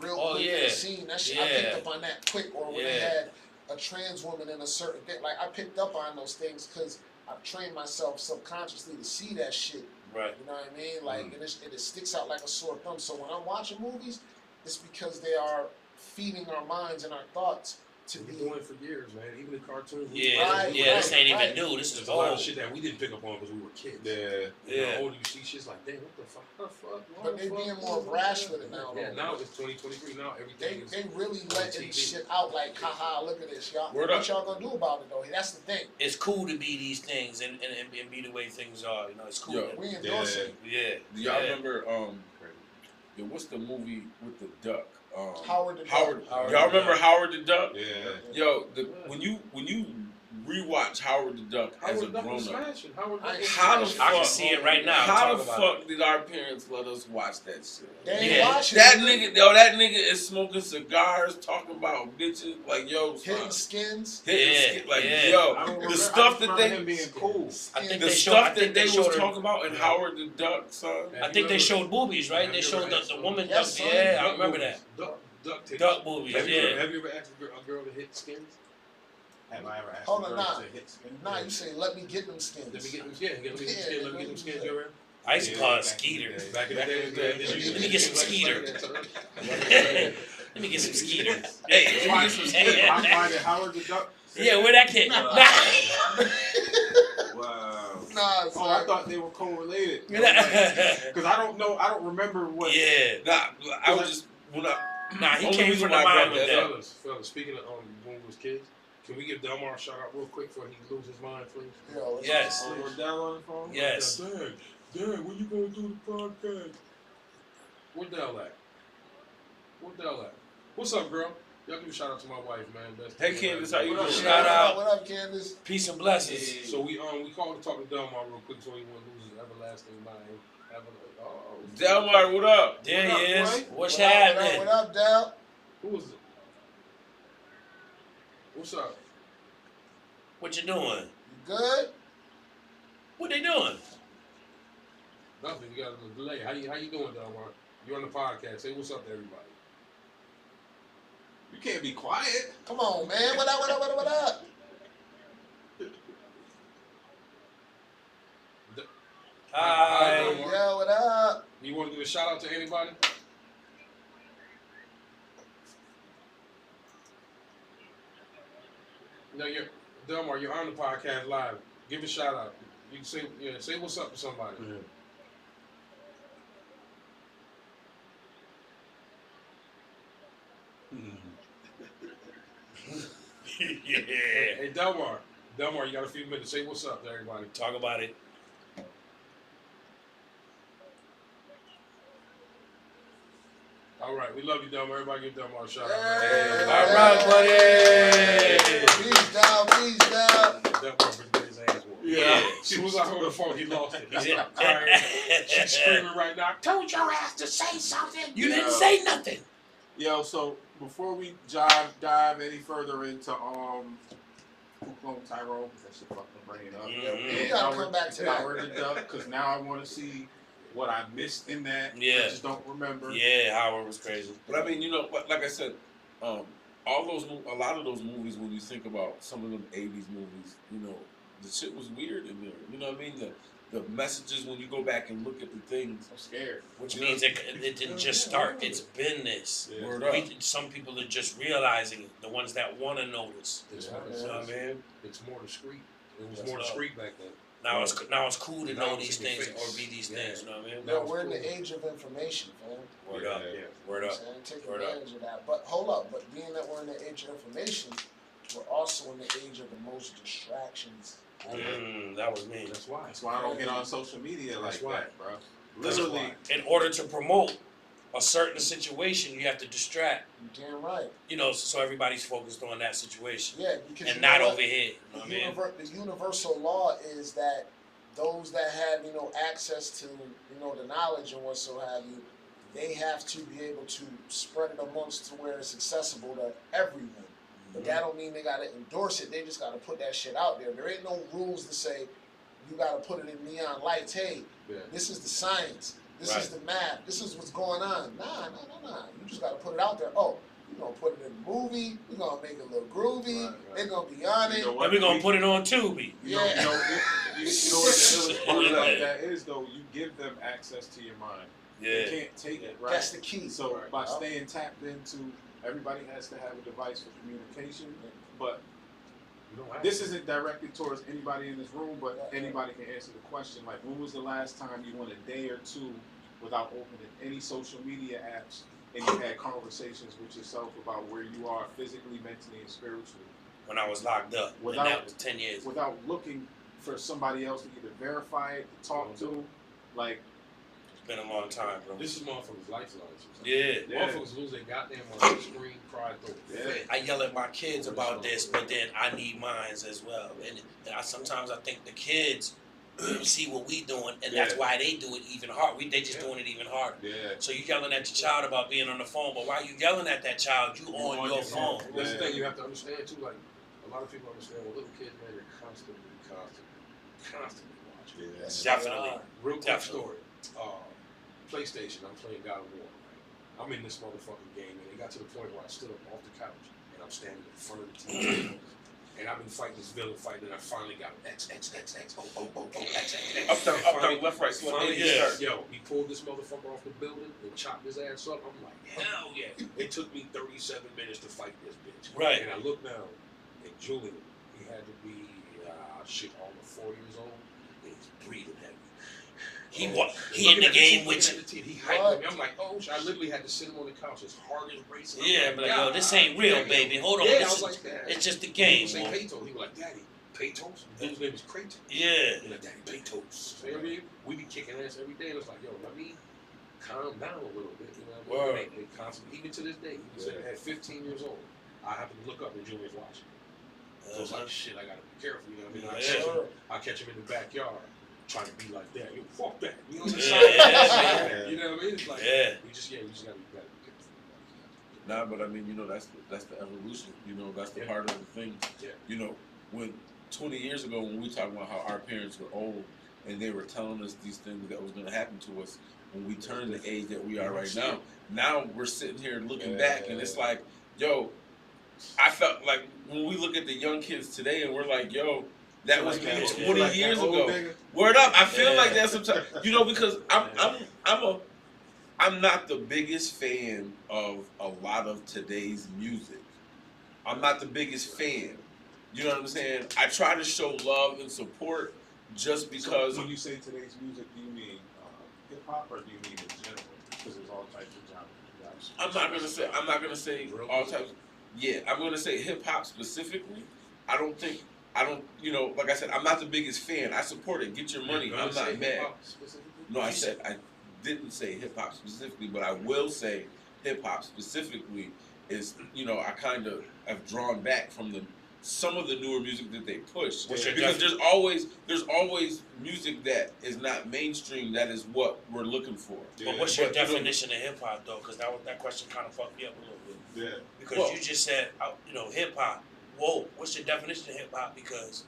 real quick in the scene. That shit, I picked up on that quick. Or when they had a trans woman in a certain thing. Like I picked up on those things because I've trained myself subconsciously to see that shit. Right. You know what I mean? Like, and it sticks out like a sore thumb. So when I'm watching movies, it's because they are feeding our minds and our thoughts to be doing it for years, man. Even the cartoons. This ain't even new. This is a lot of shit that we didn't pick up on because we were kids. Yeah. You know, older you see shit's like, damn, what the fuck? But they being more brash with it now. Yeah, now it's 2023. Now everything is. They really letting shit out like, haha, look at this, y'all. What y'all gonna do about it though? That's the thing. It's cool to be these things and be the way things are. You know, it's cool. We endorse it. Yeah. Do y'all remember? What's the movie with the duck? Howard the Duck. Y'all remember Howard the Duck? Yeah. Yo, when you rewatch Howard the Duck as a grown up, how the fuck? I can see it right now. How the fuck did our parents let us watch that shit? They ain't watching that nigga. Yo, that nigga is smoking cigars, talking about bitches. Like, yo, hitting skins. Like, yo, the stuff that they being cool. I think the they stuff that they was her, talking about in Howard the Duck, son. I think they showed boobies, right? They showed the woman. Yes, duck. Yeah, I remember that. Duck movies. Have you ever asked a girl to hit skins? Have I ever asked Hold a on, girl to hit skins? Nah, you say let me get them skins. Let me get them skins. Let me get them skins. You ever? I used to call it Skeeter. Back in the day, let me get some Skeeter. Let me get some Skeeter. Hey, let me get some Skeeter. I'm finding Howard the Duck. Yeah, where that kid? Wow. Nah, oh, I thought they were correlated. Because I don't know. I don't remember what. Yeah. I was just he came from the mind with that. Fellas, speaking of when we was kids, can we give Delmar a shout out real quick before he loses his mind, please? Yes. Was Del on the phone? Yes. Dad, when you gonna do the podcast? Where Del at? What's up, girl? Y'all give a shout out to my wife, man. Hey, Candace, how you doing? Shout out. What up, Candace? Peace and blessings. Yeah. So we called to talk to Delmar real quick so he won't lose his everlasting mind. Delmar, what up? There he is. What's What happening? up, what up, Del? Who was it? What's up? What you doing? You good? What they doing? Nothing. You got a delay. How you doing, Delmar? You're on the podcast. Say what's up to everybody. You can't be quiet. Come on, man. What up? Hi. Yo, what up? You want to give a shout out to anybody? No, Delmar, you're on the podcast live. Give a shout out. You can say what's up to somebody. Mm-hmm. Yeah. Hey, Delmar, you got a few minutes. Say what's up to everybody. Talk about it. All right, we love you, Delmar. Everybody give Delmar a shout out. Hey. All right, buddy. Peace down. Delmar for getting his ass whooped. Yeah. As soon as I heard the phone, he lost it. He's Yeah. crying. She's screaming right now. I told your ass to say something. You didn't say nothing. Yo, so before we dive any further into Tyrone, that shit fucking bring it up. Mm-hmm. We gotta come back to that. Howard and Duck, because now I want to see what I missed in that. Yeah. I just don't remember. Yeah, Howard was crazy. But I mean, you know, like I said, a lot of those movies, when you think about some of them '80s movies, you know, the shit was weird in there. You know what I mean? The messages, when you go back and look at the things, I'm scared. Which means it didn't just start. It's been this. Yeah. Word up. Some people are just realizing it. The ones that want to notice. It's, You know what I mean? it's more discreet. It was That's more up. discreet back then. Now it's cool to Now know it's these in your things face. or be these Yeah. things. You know what I mean? Yo, we're in the age of information, fam. Word up. Yeah. Word up. Take Word up. advantage of that. But hold up. But being that we're in the age of information, we're also in the age of the most distractions. That was me. That's why. That's why I don't get on social media like that, bro. That's Literally. In order to promote a certain situation, you have to distract. You're damn right. You know, so everybody's focused on that situation Yeah, because and you not know what? over here. You know what I mean? The universal law is that those that have, access to, the knowledge and what so have you, they have to be able to spread it amongst to where it's accessible to everyone. But that don't mean they gotta endorse it. They just gotta put that shit out there. There ain't no rules to say you gotta put it in neon lights. Hey, this is the science. This is the math. This is what's going on. Nah. You just gotta put it out there. Oh, we're gonna put it in the movie. We're gonna make it a little groovy. Right. They're gonna be on it. You know And what? we're going to put it on Tubi. You know what the illest part about that is, though? You give them access to your mind. They can't take it, right? That's the key. So by staying tapped into, everybody has to have a device for communication, but this isn't directed towards anybody in this room, but anybody can answer the question. Like, when was the last time you went a day or two without opening any social media apps and you had conversations with yourself about where you are physically, mentally, and spiritually? When I was locked up. And that was 10 years. Without looking for somebody else to either verify it, to talk to, like... It's been a long time, bro. This is motherfuckers' lifelines. Yeah. Motherfuckers lose their goddamn on the screen, cry through. Yeah. I yell at my kids about this, but then I need mines as well. And sometimes I think the kids see what we doing, and that's why they do it even harder. They just doing it even harder. Yeah. So you yelling at your child about being on the phone, but while you yelling at that child, you on your phone. That's the thing you have to understand too. Like, a lot of people understand with little kids, man, they're constantly watching. Yeah. Definitely. Real quick Definitely. story. PlayStation, I'm playing God of War. Right? I'm in this motherfucking game, and it got to the point where I stood up off the couch, and I'm standing in front of the TV. And I've been fighting this villain fight, and I finally got him. X. X, X. Up down, left, right. Finally, yo, he pulled this motherfucker off the building and chopped his ass up. I'm like, hell yeah. It took me 37 minutes to fight this bitch. Right. And I look down, and Julian, he had to be, almost 4 years old. He's breathing heavy. He in the game with you. He hyped me. I'm like, oh, I literally had to sit him on the couch. His heart is racing. Yeah, but like, yo, this ain't real, baby. Hold on. Yeah, I was like that. It's just a game. He would say Peytos. He was like, Daddy, Peytos? His name is Creighton. Yeah. He like, Daddy, Peytos. So we be kicking ass every day. And it's like, yo, let me calm down a little bit. You know what I mean? They constantly, even to this day, he said at 15 years old, I happen to look up and Junior's watching. So it's like, shit, I gotta be careful. You know what I mean? I catch him in the backyard. Trying to be like that, yo, fuck that. You know what I'm saying? You know what I mean? It's like, we just gotta be better. Nah, but I mean, you know, that's the evolution. You know, that's the part of the thing. Yeah. You know, when 20 years ago, when we talked about how our parents were old and they were telling us these things that was going to happen to us when we turned the age that we are right now. Now we're sitting here looking back, and it's like, yo, I felt like when we look at the young kids today, and we're like, yo. That was me 20 years ago. Word up! I feel like that sometimes, you know, because I'm not the biggest fan of a lot of today's music. I'm not the biggest fan. You know what I'm saying? I try to show love and support just because. So when you say today's music, do you mean hip hop or do you mean in general? Because there's all types of genres. I'm not gonna say all types. Yeah, I'm gonna say hip hop specifically. I don't, you know, like I said, I'm not the biggest fan. I support it. Get your money. I'm not mad. No, I didn't say hip hop specifically, but I will say hip hop specifically is, you know, I kind of have drawn back from some of the newer music that they push. Because there's always music that is not mainstream that is what we're looking for. Yeah. But what's your definition of hip hop though? Because that question kind of fucked me up a little bit. Yeah. Because you just said, you know, hip hop. Whoa, what's your definition of hip hop? Because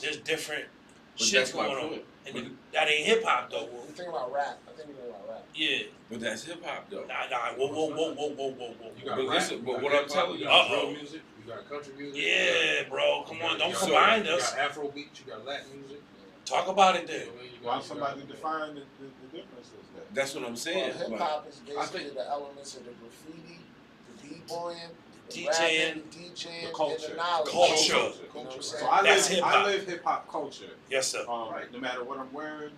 there's different shit going on. And that ain't hip hop though. You think about rap. I think you think about rap. Yeah. But that's hip hop though. Nah. Whoa. You got but rap, listen, but what I'm telling you, you got drill music, you got country music. Yeah, bro. Come on, don't combine us. You got Afro beats, you got Latin music. Talk about it then. Why somebody define the differences there? That's what I'm saying. Well, hip hop is basically the elements of the graffiti, the b-boying, DJing, the culture. and the knowledge. Culture. You know what I'm saying? So I live hip hop culture. Yes, sir. Right. No matter what I'm wearing,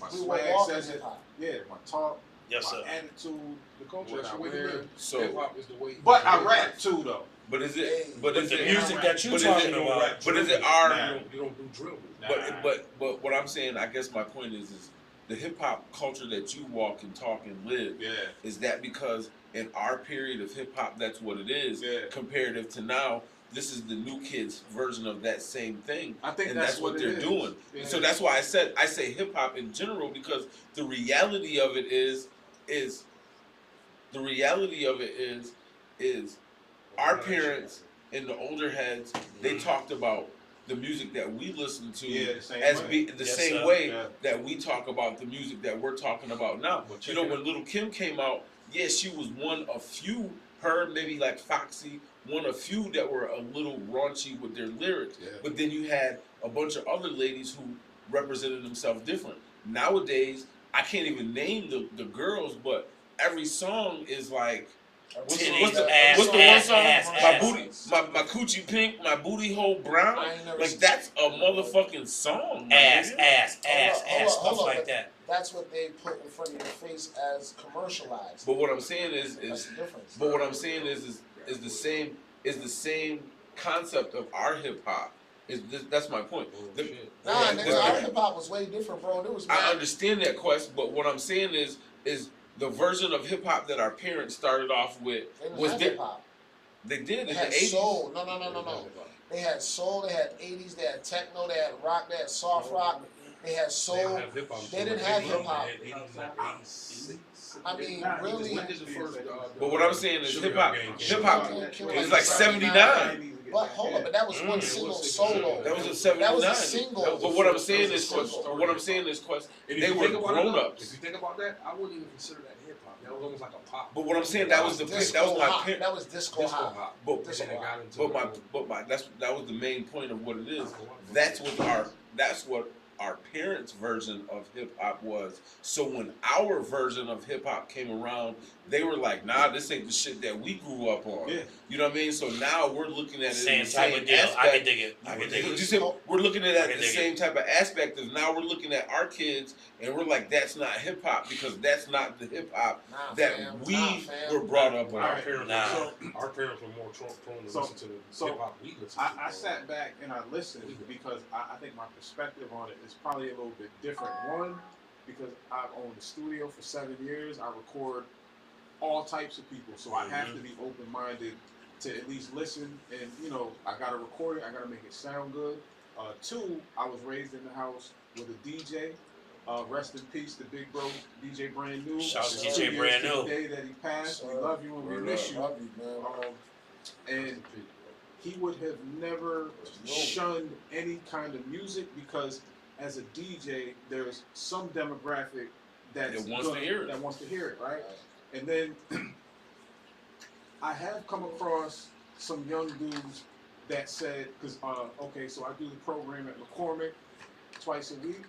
my We swag walk says in it. hip-hop. Yeah, my talk, Yes, my sir. attitude, The culture, what that's I the way you wear. live. So, Hip hop is the way. But I rap too, though. but is it? Hey, But is the it music that you but is talking it- about? But is it our? You don't do drill music. But what I'm saying, I guess my point is the hip hop culture that you walk and talk and live. Yeah. Is that because in our period of hip hop, that's what it is. Yeah. Comparative to now, this is the new kids' version of that same thing. I think and that's what what they're it is. doing. Yeah. So that's why I say hip hop in general, because the reality of it is our parents and the older heads, they talked about the music that we listen to the same way that we talk about the music that we're talking about now. But you know, when Little Kim came out, she was one of few, her maybe like Foxy, one of few that were a little raunchy with their lyrics. Yeah. But then you had a bunch of other ladies who represented themselves different. Nowadays, I can't even name the girls, but every song is like, what's the one song? My coochie pink, my booty hole brown. Like that's a motherfucking song. Ass, Hold stuff on, like that. That's what they put in front of your face as commercialized. But what I'm saying is That's the difference. but what I'm saying is the same concept of our hip hop. That's my point. Our hip hop was way different, bro. There was I understand that, Quest, but what I'm saying is the version of hip hop that our parents started off with was hip hop. They did They in had the 80s. soul. No. They had soul. They had 80s. They had techno. They had rock. They had soft rock. They had soul. They didn't have hip hop. I mean, really. But what I'm saying is hip hop is like 79. But hold on, but that was one single solo. That was a 79. That was a single. But what I'm saying is, Quest, they were grown ups. If you think about that, I wouldn't even consider that hip hop. That was almost like a pop. But what I'm saying, that was my That was disco hop. That was the main point of what it is. That's what our parents' version of hip hop was. So when our version of hip hop came around, they were like, "Nah, this ain't the shit that we grew up on." Yeah. You know what I mean? So now we're looking at it in the Same type same of deal. aspect. I can dig it. I can dig You it. said we're looking at it the dig same type of aspect of now we're looking at our kids and we're like, that's not hip hop because that's not the hip hop that we were brought up on. Our parents, our parents were more prone to listen to the hip hop we listen to. I sat back and I listened because I think my perspective on it is probably a little bit different. One, because I've owned a studio for 7 years, I record all types of people, so I have to be open-minded to at least listen. And I got to record it, I got to make it sound good. Two, I was raised in the house with a DJ. Rest in peace, the big bro, DJ Brand New. Shout out to DJ Brand New. The day that he passed, we love you and we miss you. Love you, man. And he would have never shunned any kind of music because as a DJ, there's some demographic that wants to hear it, right? And then I have come across some young dudes that said, because so I do the program at McCormick twice a week.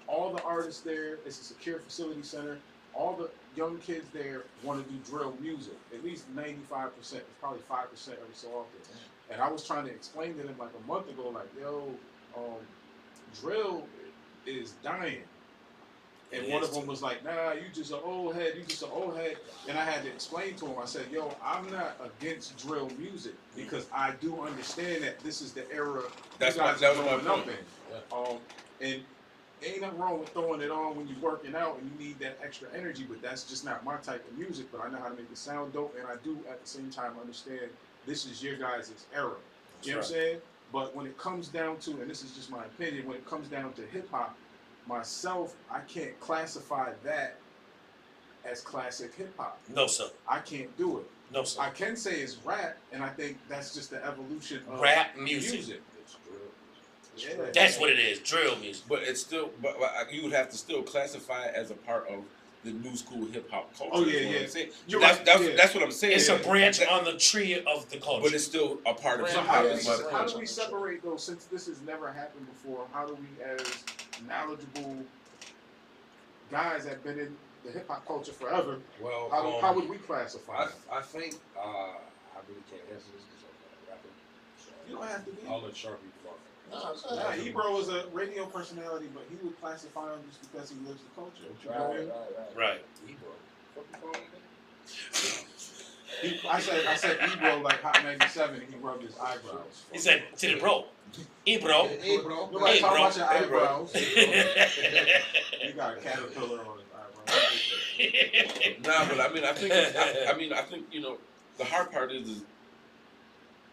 All the artists there, it's a secure facility center. All the young kids there want to do drill music. At least 95%. It's probably 5% every so often. And I was trying to explain to them like a month ago, like, yo, drill is dying. And one of them was like, nah, you just an old head. And I had to explain to him, I said, yo, I'm not against drill music because I do understand that this is the era that was my point. And ain't nothing wrong with throwing it on when you're working out and you need that extra energy, but that's just not my type of music. But I know how to make it sound dope, and I do at the same time understand this is your guys' era. You know what I'm saying? But when it comes down to, and this is just my opinion, when it comes down to hip hop, myself, I can't classify that as classic hip hop. No, sir. I can't do it. No, sir. I can say it's rap, and I think that's just the evolution of rap music. Yeah. That's what it is, drill music. But it's still, but you would have to still classify it as a part of the new school hip hop culture. Oh yeah, yeah. That's what I'm saying. It's a branch on the tree of the culture. But it's still a part of so hip hop. hop. How do we separate those? Since this has never happened before, how do we, as knowledgeable guys that have been in the hip hop culture forever, how would we classify it? I think I really can't answer this because I'm rapping. So you don't have to be. I'll let Sharpie talk. Ebro was a radio personality, but he would classify him just because he lives the culture. Right. Ebro. I said Ebro like Hot 97, and he rubbed his eyebrows. He said to the bro. Ebro. Nobody talking about your eyebrows. You got a caterpillar on his eyebrows. Nah, but I think the hard part is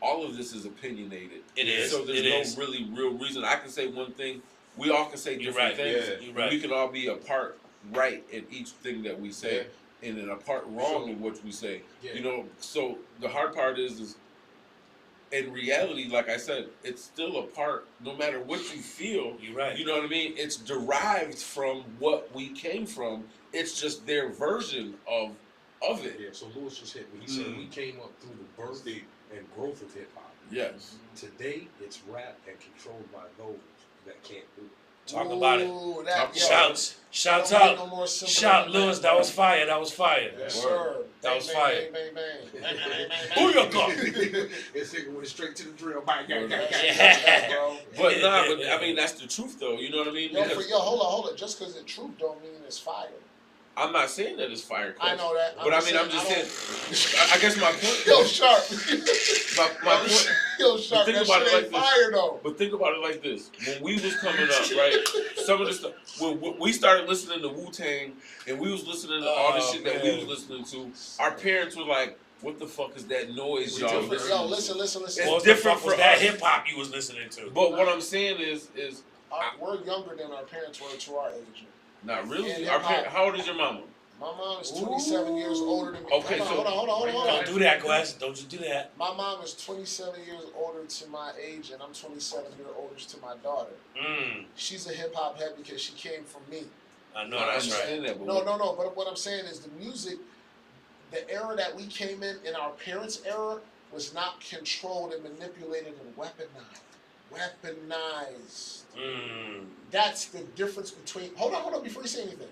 all of this is opinionated. It is. So there's no really real reason. I can say one thing. We all can say different things. Yeah. You're right. We can all be a part right in each thing that we say, and then a part wrong in what we say. Yeah. So the hard part is in reality, like I said, it's still a part. No matter what you feel, you're right. You know what I mean? It's derived from what we came from. It's just their version of it. Yeah. So Lewis just hit me. He said we came up through the birth and growth of hip hop. Yes. Today, it's rap and controlled by those that can't do it. Talk about it. Shouts out. Shout, Lewis. That was fire. Yes, sir. That was fire. Bang, bang, bang. Who you got? This nigga went straight to the drill. But I mean, that's the truth, though. You know what I mean? Yo, hold on. Just because it's truth don't mean it's fire. I'm not saying that it's fire. I know that. I'm just saying. I guess my point. Yo, Sharp. My point. Yo, Sharp. That shit ain't fire though. But think about it like this: when we was coming up, right? Some of the stuff. When we started listening to Wu-Tang, and we was listening to all the shit that we was listening to, our parents were like, "What the fuck is that noise, y'all?" Yo, listen. It's different from that hip hop you was listening to. But what I'm saying is we're younger than our parents were to our age. Not really. How old is your mama? My mom is 27 years older than me. Okay, hold on. Don't do that, Quest. Don't you do that. My mom is 27 years older to my age, and I'm 27 years older to my daughter. She's a hip hop head because she came from me. I know that's right. No. But what I'm saying is the music, the era that we came in our parents' era, was not controlled and manipulated and weaponized. weaponized. Mm. That's the difference between. Hold on, before you say anything.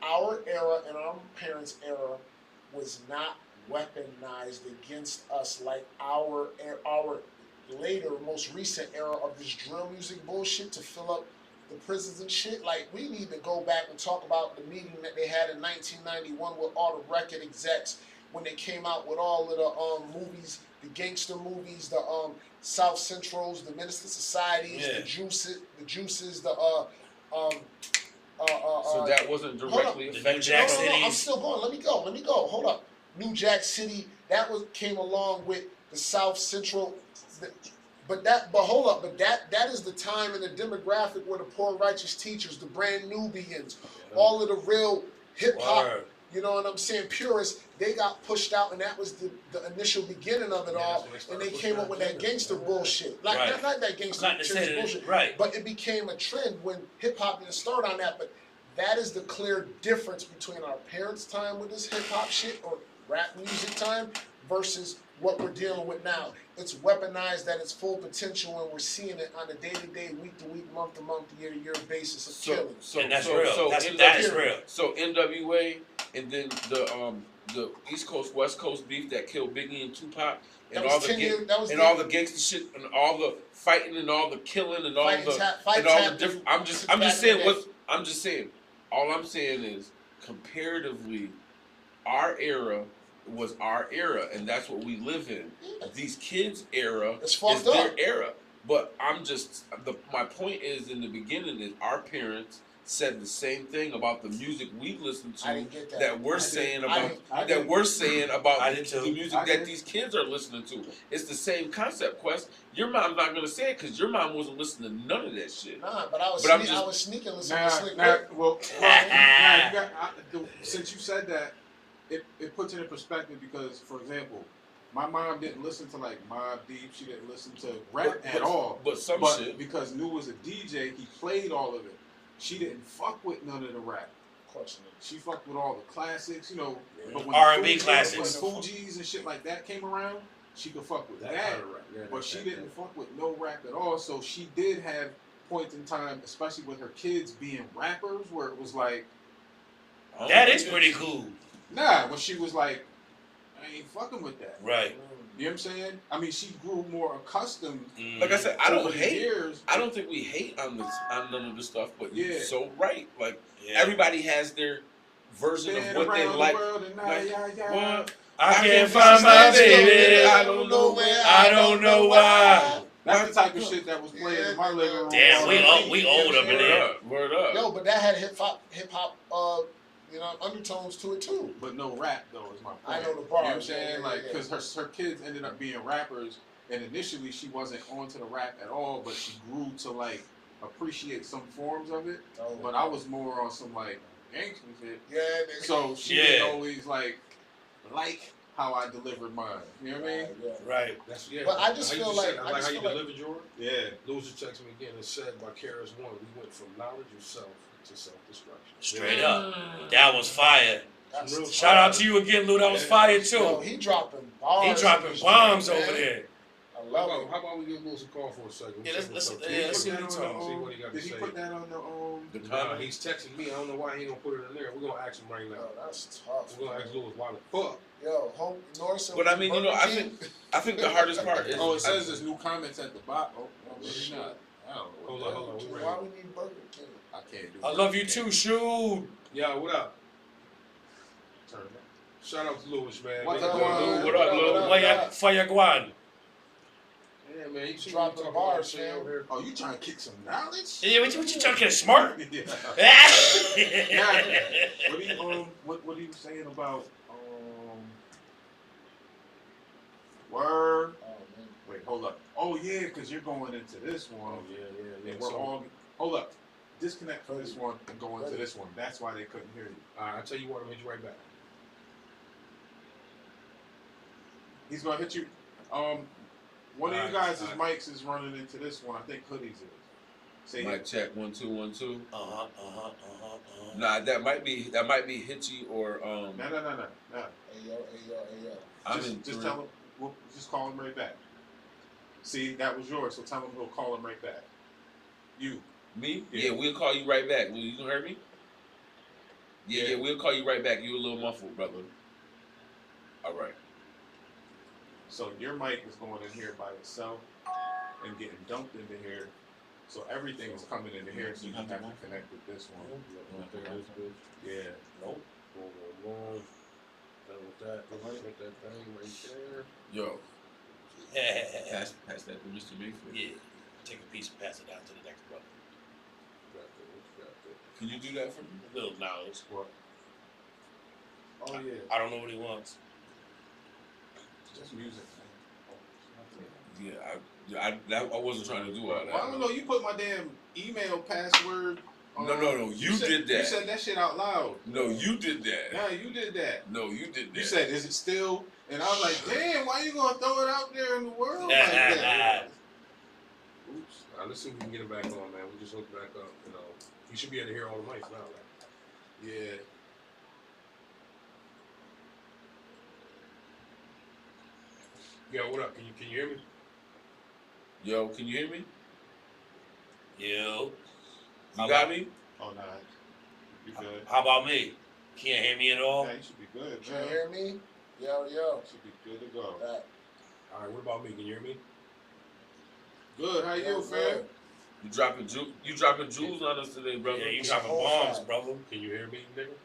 Our era and our parents' era was not weaponized against us like our later, most recent era of this drill music bullshit to fill up the prisons and shit. Like, we need to go back and talk about the meeting that they had in 1991 with all the record execs when they came out with all of the movies, the gangster movies, the South Centrals, the Minister Societies, the Juices, so that wasn't directly affected. New Jack City. No, I'm still going. Let me go. Hold up. New Jack City. That came along with the South Central. But hold up. But that is the time and the demographic where the poor righteous teachers, the brand Nubians, all of the real hip hop. You know what I'm saying? Purists, they got pushed out, and that was the initial beginning of it all. And they came up with that gangster bullshit. Like, not that gangster bullshit. Right. But it became a trend when hip-hop didn't start on that. But that is the clear difference between our parents' time with this hip-hop shit or rap music time versus what we're dealing with now. It's weaponized at its full potential, and we're seeing it on a day-to-day, week-to-week, month-to-month, year-to-year basis of killing. And that's real. That is real. So NWA, and then the East Coast West Coast beef that killed Biggie and Tupac, and all the gangster shit, and all the fighting, and all the killing, and all the different. I'm just saying. All I'm saying is, comparatively, our era was our era, and that's what we live in. These kids' era is their era. But my point is, in the beginning, is our parents said the same thing about the music we listened to that we're saying about the music that these kids are listening to. It's the same concept, Quest. Your mom's not gonna say it because your mom wasn't listening to none of that shit. Nah, but I was sneaking listening to Slick Rick. Since you said that, it puts it in perspective because, for example, my mom didn't listen to like Mobb Deep. She didn't listen to rap at all. But shit. Because Nu was a DJ, he played all of it. She didn't fuck with none of the rap. Of course not. She fucked with all the classics, you know. But when R&B classics, when Fugees and shit like that came around, she could fuck with that. Kind of rap. But she didn't fuck with no rap at all. So she did have points in time, especially with her kids being rappers, where it was like, that is pretty cool. Nah, when she was like, I ain't fucking with that. Right. You know what I'm saying? I mean, she grew more accustomed. Like I said, I don't think we hate on none of this stuff, but you're so right. Like everybody has their version of what they like. I can't find my baby. I don't know where. I don't know why. That's the type of shit that was playing in my living room. Damn, we old up in there. Word up. Yo, but that had hip hop undertones to it too. But no rap though is my point. I know the bars. You know what I'm saying? Because her kids ended up being rappers, and initially she wasn't onto the rap at all, but she grew to like appreciate some forms of it. But I was more on some like gangster shit. Yeah. So she didn't always like how I delivered mine. You know what I mean? Right. But I just feel like I like how you delivered yours. Yeah. Loser texted me again and said by KRS One, we went from knowledge of self to self-destruction. Straight up. That was fire. Shout out to you again, Lou. That was fire too. Yo, he dropping bars. He dropping bombs over there. I love it. How about we give Lewis a call for a second? Yeah, let's see what he's talking. See what he got to say. Did he put that on the Nah, he's texting me. I don't know why he don't put it in there. We're gonna ask him right now. Oh, that's tough. We're gonna ask Lewis why the fuck. Yo, Norris. But I mean, I think the hardest part is. It says there's new comments at the bottom. Oh, maybe not. I don't know. Hold on. Why we need Burger King? I can't do it. I love you too, shoot. Yeah, what up? Turn it up. Shout out to Lewis, man. What up, Lou? Fire Guan. Yeah, man. You dropped the bars, man. Oh, you trying to kick some knowledge? Yeah, what you trying to get smart? Yeah. What are you saying about Word? Oh, man. Wait, hold up. Oh yeah, because you're going into this one. Oh, yeah. And we're all hold up. Disconnect from this one and go into this one. That's why they couldn't hear you. I'll tell you what, I'll hit you right back. He's gonna hit you. One of you guys' mics is running into this one. I think Hoodie's is. Say mic check 1 2 1 2. Nah, that might be Hitchy or No. Hey yo. Just tell him. We'll just call him right back. See, that was yours. So tell him he'll call him right back. You. Me? Yeah, we'll call you right back. Will you hear me? Yeah, we'll call you right back. You a little muffled, brother. All right. So your mic is going in here by itself and getting dumped into here. So everything is coming into here, so you have to connect with this one. Yeah. Nope. Boom. Done with that. Put that thing right there. Yo. Pass that to Mr. Mayfield. Yeah. Take a piece and pass it down to the next brother. Can you do that for me? A little knowledge. What? Oh, yeah. I don't know what he wants. Just music. Yeah, I wasn't trying to do all that. Well, I don't know. You put my damn email password. No. You did that. You said that shit out loud. No, you did that. Yeah, you did that. No, you did that. You said, "Is it still?" And I was like, "Damn, why you gonna throw it out there in the world like that?" Oops. Let's see if we can get it back on, man. We just hooked back up. You know, you should be able to hear all the mics now, right? Yeah. Yo, what up? Can you hear me? Yo, can you hear me? Yo. You got me? Oh, no. You good? How about me? Can't hear me at all? Yeah, you should be good. Can you hear me? Yo. Should be good to go. All right, what about me? Can you hear me? Good. How you, fam? You dropping jewels on us today, brother. Yeah, you dropping bombs, brother. Can you hear me, nigga?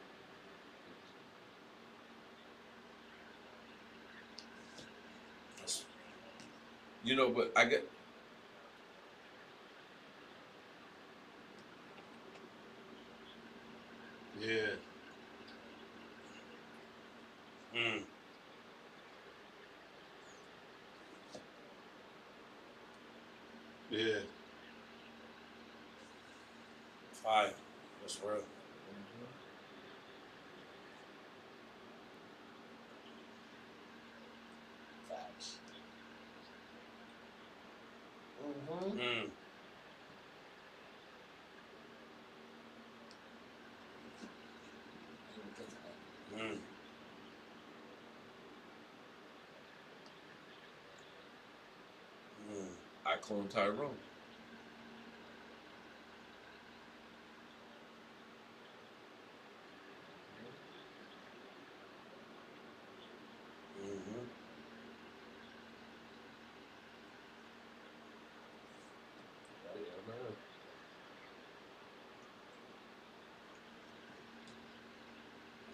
You know, but I get. Yeah. Yeah. Fire. That's real. Facts. I clone Tyrone.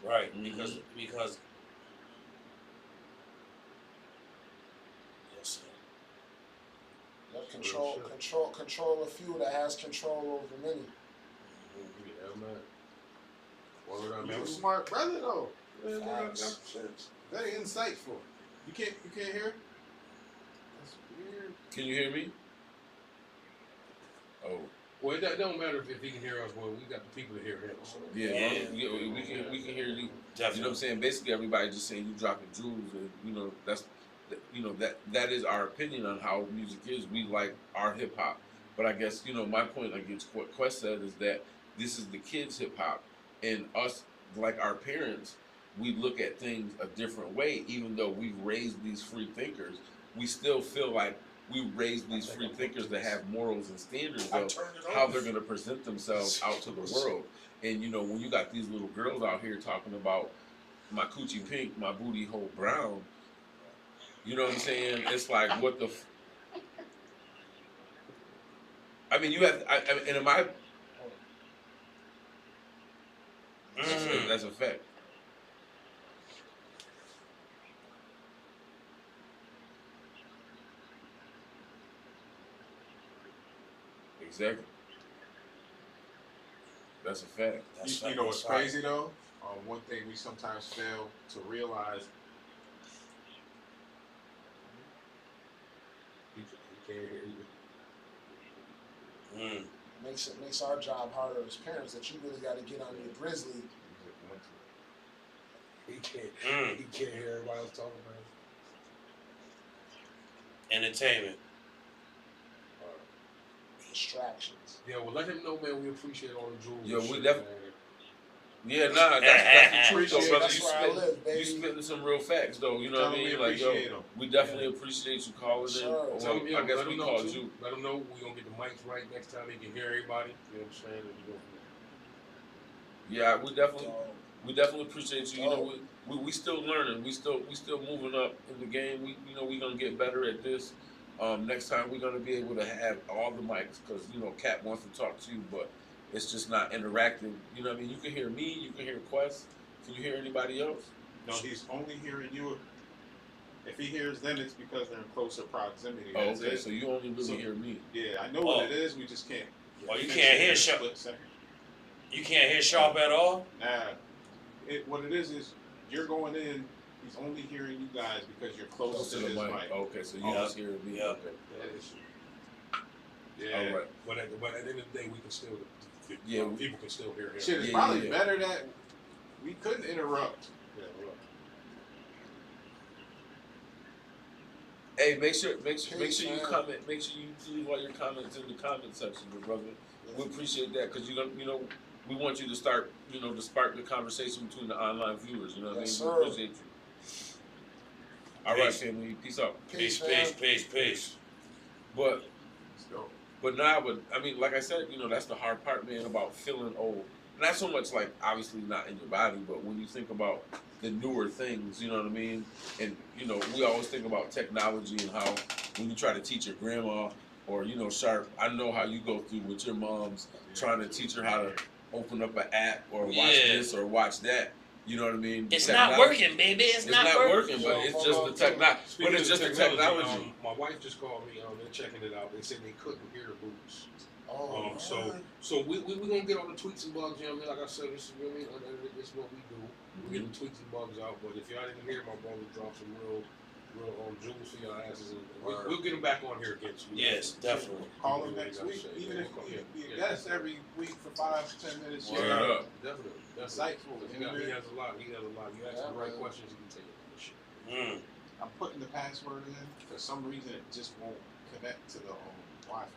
Right, because yes, sir. Control a few that has control over many. Yeah, man. You're a smart brother, though. Facts. Very insightful. You can't hear? That's weird. Can you hear me? Oh. Well, it don't matter if he can hear us. Well, we got the people to hear him. So. Yeah. We can hear you. Definitely. You know what I'm saying? Basically, everybody just saying you dropping jewels, and you know that is our opinion on how music is. We like our hip hop, but I guess my point against what Quest said is that this is the kids' hip hop, and us, like our parents, we look at things a different way. Even though we've raised these free thinkers, we still feel like we raised these free thinkers that have morals and standards of how they're going to present themselves out to the world. And when you got these little girls out here talking about my coochie pink, my booty hole brown, you know what I'm saying? It's like, what the I mean, you have, and in my, that's a fact. Exactly. That's a fact. You know what's crazy though? One thing we sometimes fail to realize. He can't hear you. Makes our job harder as parents that you really got to get on your grizzly. He can't hear everybody else talking about it. Entertainment. Distractions. Yeah, well, let him know, man. We appreciate all the jewels. Yeah, we Yeah, nah, that's the truth, though, brother. That's where I live, baby. You spitting some real facts, though. You know what I mean? Like, yo, we definitely appreciate you calling in. Or, Tell them, I guess we called too. you. Let them know we're gonna get the mics right next time. They can hear everybody. You know what I'm saying? And you go yeah, we definitely appreciate you. You know, we still learning. We still moving up in the game. We're gonna get better at this. Next time we're gonna be able to have all the mics because Cap wants to talk to you, but it's just not interactive. You know what I mean? You can hear me. You can hear Quest. Can you hear anybody else? No, he's only hearing you. If he hears them, it's because they're in closer proximity. Oh, okay. So you only really hear me. Yeah, I know what it is. We just can't. Oh, you can't hear Sharp. You can't hear Sharp at all? Nah. What it is you're going in. He's only hearing you guys because you're closer to his mic. Okay, so you just hear me. Yeah. Okay. Yeah. All right. But at the end of the day, we can still. People can still hear him. Shit, it's probably better that we couldn't interrupt. Yeah. Hey, make sure you comment. Make sure you leave all your comments in the comment section, brother. We appreciate that because we want you to start, to spark the conversation between the online viewers. You know what I mean? Yes, we sir. appreciate you. All right, family. Peace out. Peace. But I mean, like I said, that's the hard part, man, about feeling old. Not so much like obviously not in your body, but when you think about the newer things, you know what I mean? And we always think about technology and how when you try to teach your grandma or Sharp, I know how you go through with your mom's trying to teach her how to open up an app or watch this or watch that. You know what I mean? It's not working, baby. It's not working. But it's just the technology. But it's just the technology. My wife just called me. They're checking it out. They said they couldn't hear the boots. So we're gonna get all the tweets and bugs. You know what I mean? Like I said, this is this is what we do. We get the tweets and bugs out. But if y'all didn't hear, my brother dropped some real jewels for y'all asses. And we'll get them back on here again. So yes, definitely. Call him next week, even if we guest every week for 5 to 10 minutes. Definitely. Insightful. He has a lot. You ask the right questions, he can tell you that shit. I'm putting the password in. For some reason, it just won't connect to the Wi-Fi.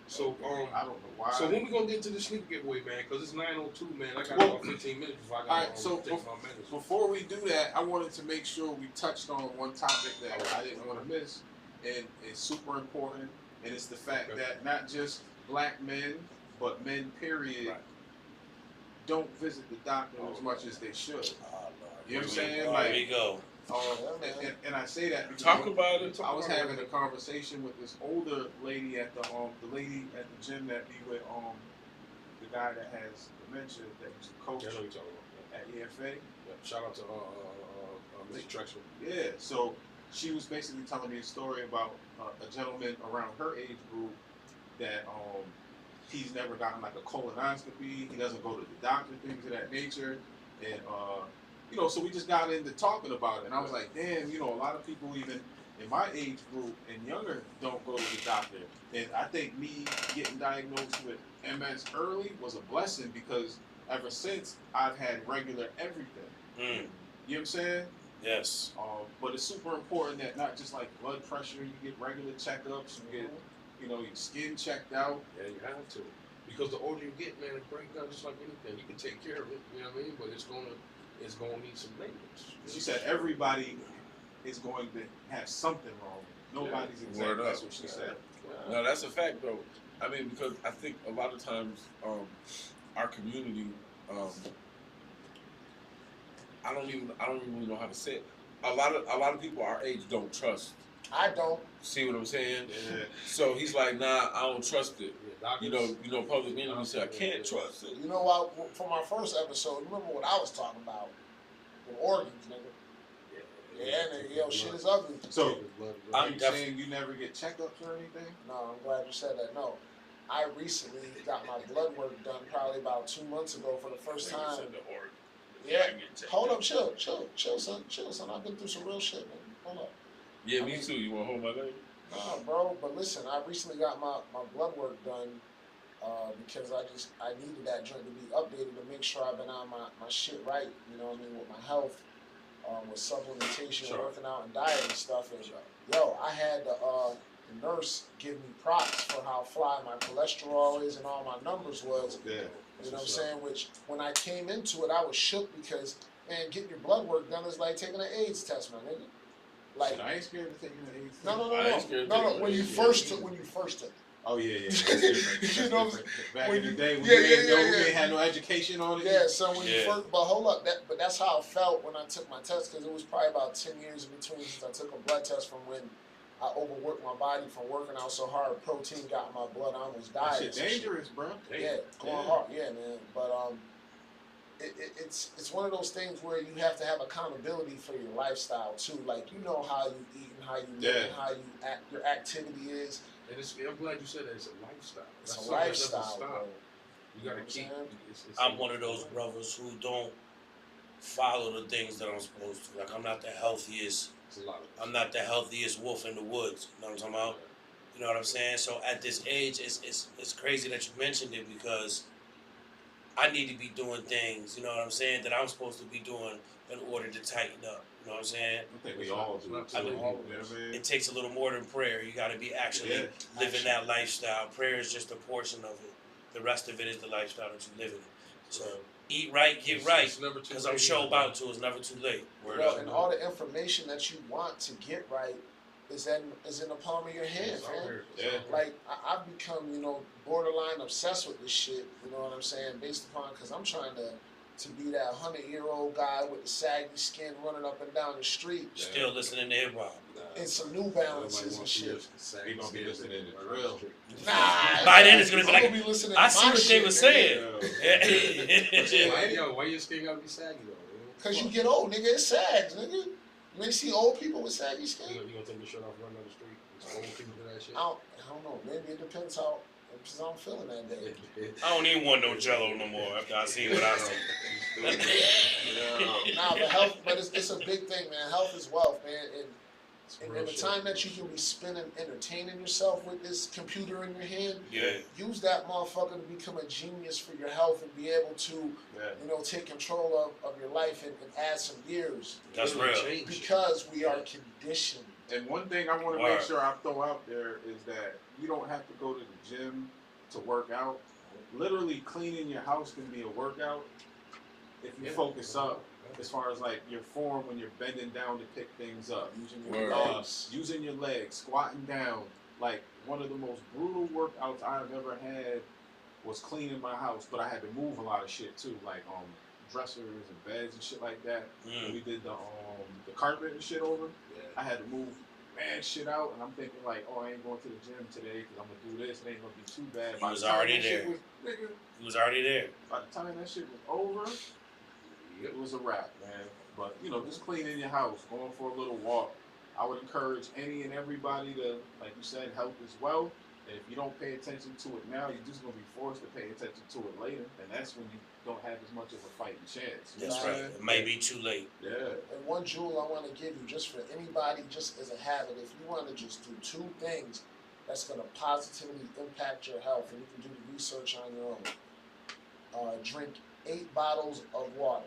So I don't know why. So when we gonna get to the sneaker giveaway, man? Because it's 9:02, man. I got about 15 minutes before I got to take my minutes. Before we do that, I wanted to make sure we touched on one topic that I didn't want to miss, and it's super important, and it's the fact that not just black men, but men, period, don't visit the doctor as much as they should. You know what I'm saying? There we go. And I say that because Talk about it. I was having a conversation with this older lady at the lady at the gym that be with the guy that has dementia that used to coach at EFA. Yeah. Shout out to Mr. Trexler. Yeah, so she was basically telling me a story about a gentleman around her age group that he's never gotten like a colonoscopy. He doesn't go to the doctor, things of that nature, and so we just got into talking about it, and I was like, damn, a lot of people even in my age group and younger don't go to the doctor. And I think me getting diagnosed with MS early was a blessing because ever since I've had regular everything. You know what I'm saying? Yes. But it's super important that not just like blood pressure, you get regular checkups, you get, your skin checked out. Yeah, you have to. Because the older you get, man, it breaks down just like anything. You can take care of it, you know what I mean? But it's gonna need some maintenance. She said everybody is going to have something wrong. Nobody's exact. That's what she said. No, that's a fact, though. I mean, because I think a lot of times our community, I don't even really know how to say it. A lot of people our age don't trust. I don't. See what I'm saying? Yeah. So he's like, nah, I don't trust it. Public enemy said I can't trust it. You know what? For my first episode, you remember what I was talking about? The organs, nigga. Yeah, shit is ugly. So, are you saying you never get checkups or anything? No, I'm glad you said that. No. I recently got my blood work done probably about 2 months ago for the first time. Yeah. Hold up, chill, son. I've been through some real shit, man. Hold up. Yeah, me too. You want to hold my leg? Nah, bro. But listen, I recently got my blood work done because I needed that joint to be updated to make sure I've been on my shit right. You know what I mean? With my health, with supplementation, working out, and diet and stuff. And I had the nurse give me props for how fly my cholesterol is and all my numbers was. Yeah. You know what I'm saying? Which, when I came into it, I was shook because, man, getting your blood work done is like taking an AIDS test, man, nigga. Like, shit, I ain't scared of taking an AIDS test. No. When you first took it. Oh yeah. You know, back in the day when we ain't had no education on it. Yeah, so when you first, but hold up, but that's how it felt when I took my test, because it was probably about 10 years in between since I took a blood test from when I overworked my body from working out so hard. Protein got in my blood. I almost died. That shit dangerous, bro. Yeah, going hard. Yeah, man. But it's one of those things where you have to have accountability for your lifestyle too. Like, you know how you eat and how you live and how you act, your activity is. And I'm glad you said that. It's a lifestyle. It's a lifestyle, bro. You gotta keep. I'm one of those brothers who don't follow the things that I'm supposed to. Like, I'm not the healthiest. I'm not the healthiest wolf in the woods. You know what I'm talking about? You know what I'm saying? So at this age, it's crazy that you mentioned it, because I need to be doing things, you know what I'm saying, that I'm supposed to be doing in order to tighten up. You know what I'm saying? I think we all do. It takes a little more than prayer. You got to be actually living that lifestyle. Prayer is just a portion of it. The rest of it is the lifestyle that you live in. So eat right, get right, because I'm sure about to. It's never too late. Well, and all the information that you want to get right is in the palm of your hand, man. Yeah. Like, I've become, borderline obsessed with this shit. You know what I'm saying? Based upon, because I'm trying to be that 100-year-old guy with the saggy skin running up and down the street. Still listening to hip hop. And some New Balances and shit. We gonna be listening to drill. Nah. By then it's gonna be like, I see what they were saying. Why your skin gotta be saggy though? Because you get old, nigga. It sags, nigga. You may see old people with saggy skin. You gonna take your shirt off, run down the street? Old people do that shit. I don't know. Maybe it depends how I'm feeling that day. I don't even want no Jello no more after I see what I see. Nah, but health, but it's a big thing, man. Health is wealth, man. And in the time that you can be spending entertaining yourself with this computer in your hand, use that motherfucker to become a genius for your health and be able to, take control of your life and add some years. That's real. Because we are conditioned. And one thing I want to make sure I throw out there is that you don't have to go to the gym to work out. Literally cleaning your house can be a workout if you focus up. As far as like your form when you're bending down to pick things up, using your legs, squatting down. Like, one of the most brutal workouts I've ever had was cleaning my house, but I had to move a lot of shit too, like dressers and beds and shit like that. We did the carpet and shit over. I had to move mad shit out, and I'm thinking like, I ain't going to the gym today because I'm gonna do this. It ain't gonna be too bad. He was already there. He was already there. By the time that shit was over, it was a wrap, man. But, just cleaning your house, going for a little walk. I would encourage any and everybody to, like you said, health is wealth. And if you don't pay attention to it now, you're just going to be forced to pay attention to it later. And that's when you don't have as much of a fighting chance. That's right. It may be too late. Yeah. And one jewel I want to give you, just for anybody, just as a habit, if you want to just do 2 things that's going to positively impact your health, and you can do the research on your own. Drink 8 bottles of water.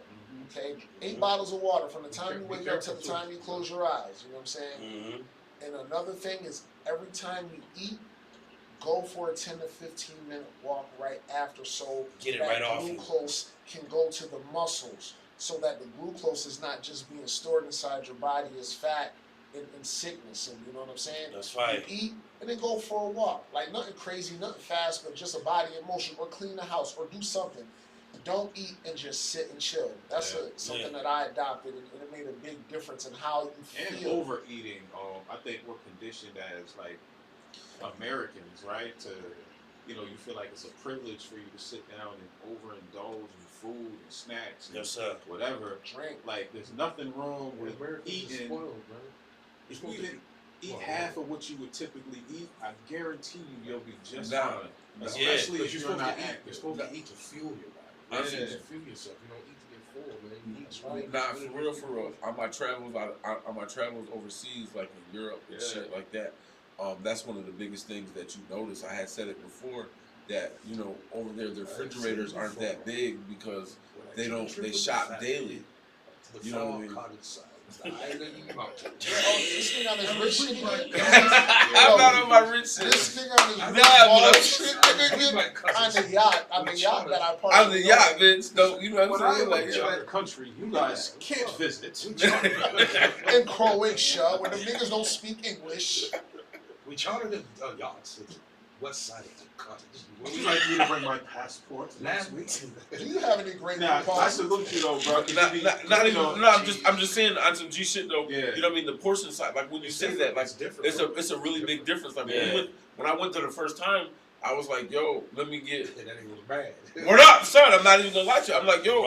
Okay, 8 bottles of water from the time you wake up to the time you close your eyes. You know what I'm saying? And another thing is, every time you eat, go for a 10 to 15 minute walk right after, so that glucose can go to the muscles, so that the glucose is not just being stored inside your body as fat in sickness. And you know what I'm saying? That's right. You eat and then go for a walk, like nothing crazy, nothing fast, but just a body in motion, or clean the house, or do something. Don't eat and just sit and chill. That's something that I adopted, and it made a big difference in how you feel. And overeating, I think we're conditioned as like Americans, right? To, you feel like it's a privilege for you to sit down and overindulge in food and snacks and whatever. Drink. Like, there's nothing wrong with eating. If you even eat half of what you would typically eat, I guarantee you'll be just fine. Especially if you're not active. You're supposed to eat to fuel your body. You fuel yourself. You don't eat to get full, man. You eat For real. On my travels overseas, like in Europe and shit like that, that's one of the biggest things that you notice. I had said it before that over there the refrigerators aren't that big because they shop daily. You know what I mean? This nigga on his rich shit. I'm not on my rich shit. This nigga on his rich ball shit. Nigga on the yacht. On the yacht that I parked. I'm the yacht, bitch. No, you know what I'm saying? Like, that country, you guys can't visit. In Croatia, where the niggas don't speak English. We chartered yachts. West side of the cottage. Would you like me to bring my passport last week? Do you have any great I salute you though, bro. I'm just saying on some G shit though. Yeah. You know what I mean? The portion side, like when you say that, like it's a really big difference. Like when I went to the first time, I was like, yo, let me get. And that was bad. What up, son? I'm not even gonna lie to you. I'm like, yo,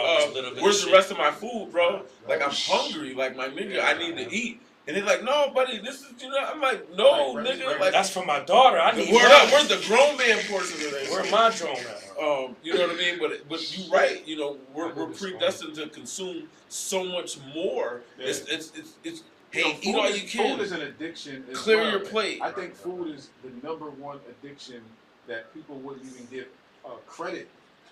where's the rest of my food, bro? Like I'm hungry. Like my nigga, I need to eat. And they're like, no, buddy, this is, you know, I'm like, no, nigga. Like, that's for my daughter. I need where's the grown man portion of that? Where my drone at? You know what I mean? But you right, you know, we're predestined to consume so much more. Yeah. It's hey, eat all you can. Food is an addiction. Clear your plate. I think food is the #1 addiction that people wouldn't even give credit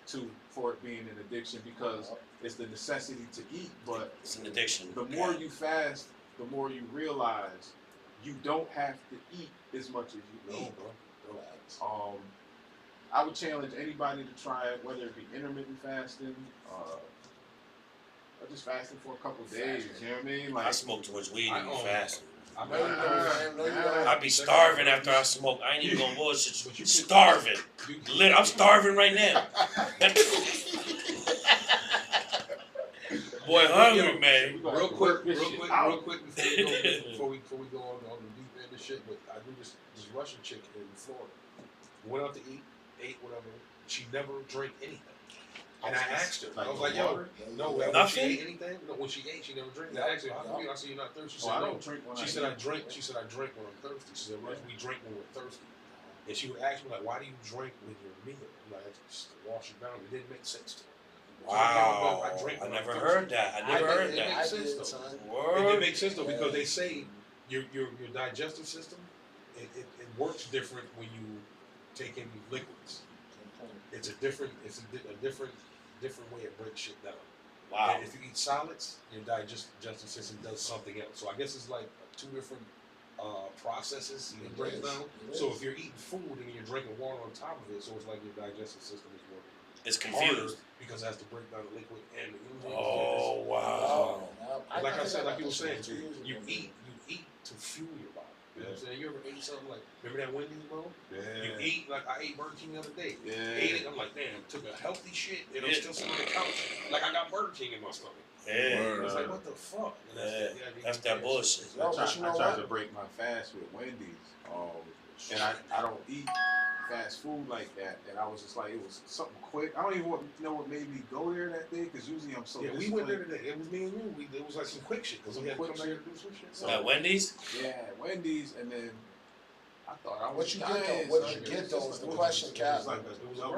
to for it being an addiction because it's the necessity to eat. But it's an addiction. The more you fast, the more you realize you don't have to eat as much as you eat. I would challenge anybody to try it, whether it be intermittent fasting, or just fasting for a couple of days. You know what I mean? Like, I smoke too much weed and be fasting. I'd be starving after I smoke. I ain't even gonna bullshit you. Starving. I'm starving right now. Boy, hungry, man. Real quick before we go on the deep end of shit, but I knew this Russian chick in Florida. Went out to eat, ate whatever. She never drank anything. And I asked her, I was like, yo, no, when she ate anything? No, when she ate, she never drank. I asked her, how come I see you're not thirsty? She said, no. She said, I drink when I'm thirsty. She said, we drink when we're thirsty. And she would ask me, like, why do you drink with your meal? Like, just to wash it down. It didn't make sense to me. Wow, I never heard that. I never heard that. It makes sense though. It makes sense though because they say your digestive system it works different when you take in liquids. It's a different way it breaks shit down. Wow. And if you eat solids, your digestive system does something else. So I guess it's like 2 different processes you can break it down. So if you're eating food and you're drinking water on top of it, so it's like your digestive system is working. It's confused because it has to break down the liquid and the nutrients. Oh wow! Like I said, like you were saying, you eat to fuel your body. You know what I'm saying? You ever ate something like, remember that Wendy's, bro? Yeah. You eat, like I ate Burger King the other day. Yeah. Ate it, I'm like, damn, took a healthy shit and I'm still sitting on the couch. Like I got Burger King in my stomach. Yeah. It's like, what the fuck? That's that bullshit. I tried to break my fast with Wendy's. And I don't eat fast food like that, and I was just like, it was something quick. I don't even know what made me go there that day, because usually I'm so we went there today. It was me and you. It was like some quick shit, because we had to come there and do some shit. At Wendy's? Yeah, Wendy's, and then I thought I was What you get though is the question, Cap. It was a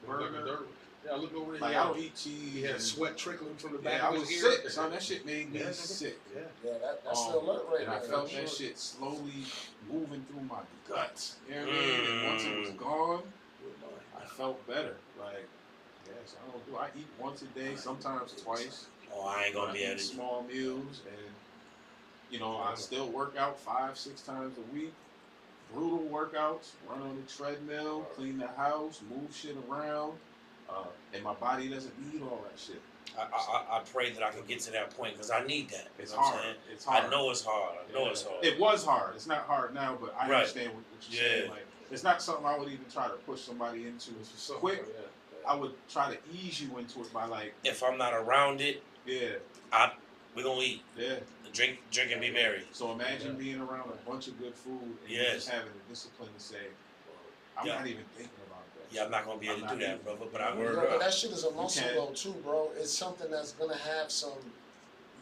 burger. Yeah, I looked over there. Like, I don't eat cheese. He had sweat trickling from the back of his ear. Sick, son. That shit made me sick. Yeah, that's the alert right and now. I felt that shit slowly moving through my guts. You know what I mean? And once it was gone, I felt better. Like, yes, I eat once a day, sometimes twice. Oh, I ain't gonna be able to. Small meals, and you know, I still work out 5-6 times a week. Brutal workouts, run on the treadmill, clean the house, move shit around. And my body doesn't need all that shit. I pray that I can get to that point because I need that. It's hard. It's hard. I know it's hard. It's hard. It was hard. It's not hard now, but I understand what you're saying. Like, it's not something I would even try to push somebody into quick. I would try to ease you into it by like. If I'm not around it, we're gonna eat. Yeah. Drink and be merry. So imagine being around a bunch of good food and just having the discipline to say, I'm not even thinking about that. Yeah, I'm not gonna be able to do that, brother. But but that shit is a muscle though too, bro. It's something that's gonna have some.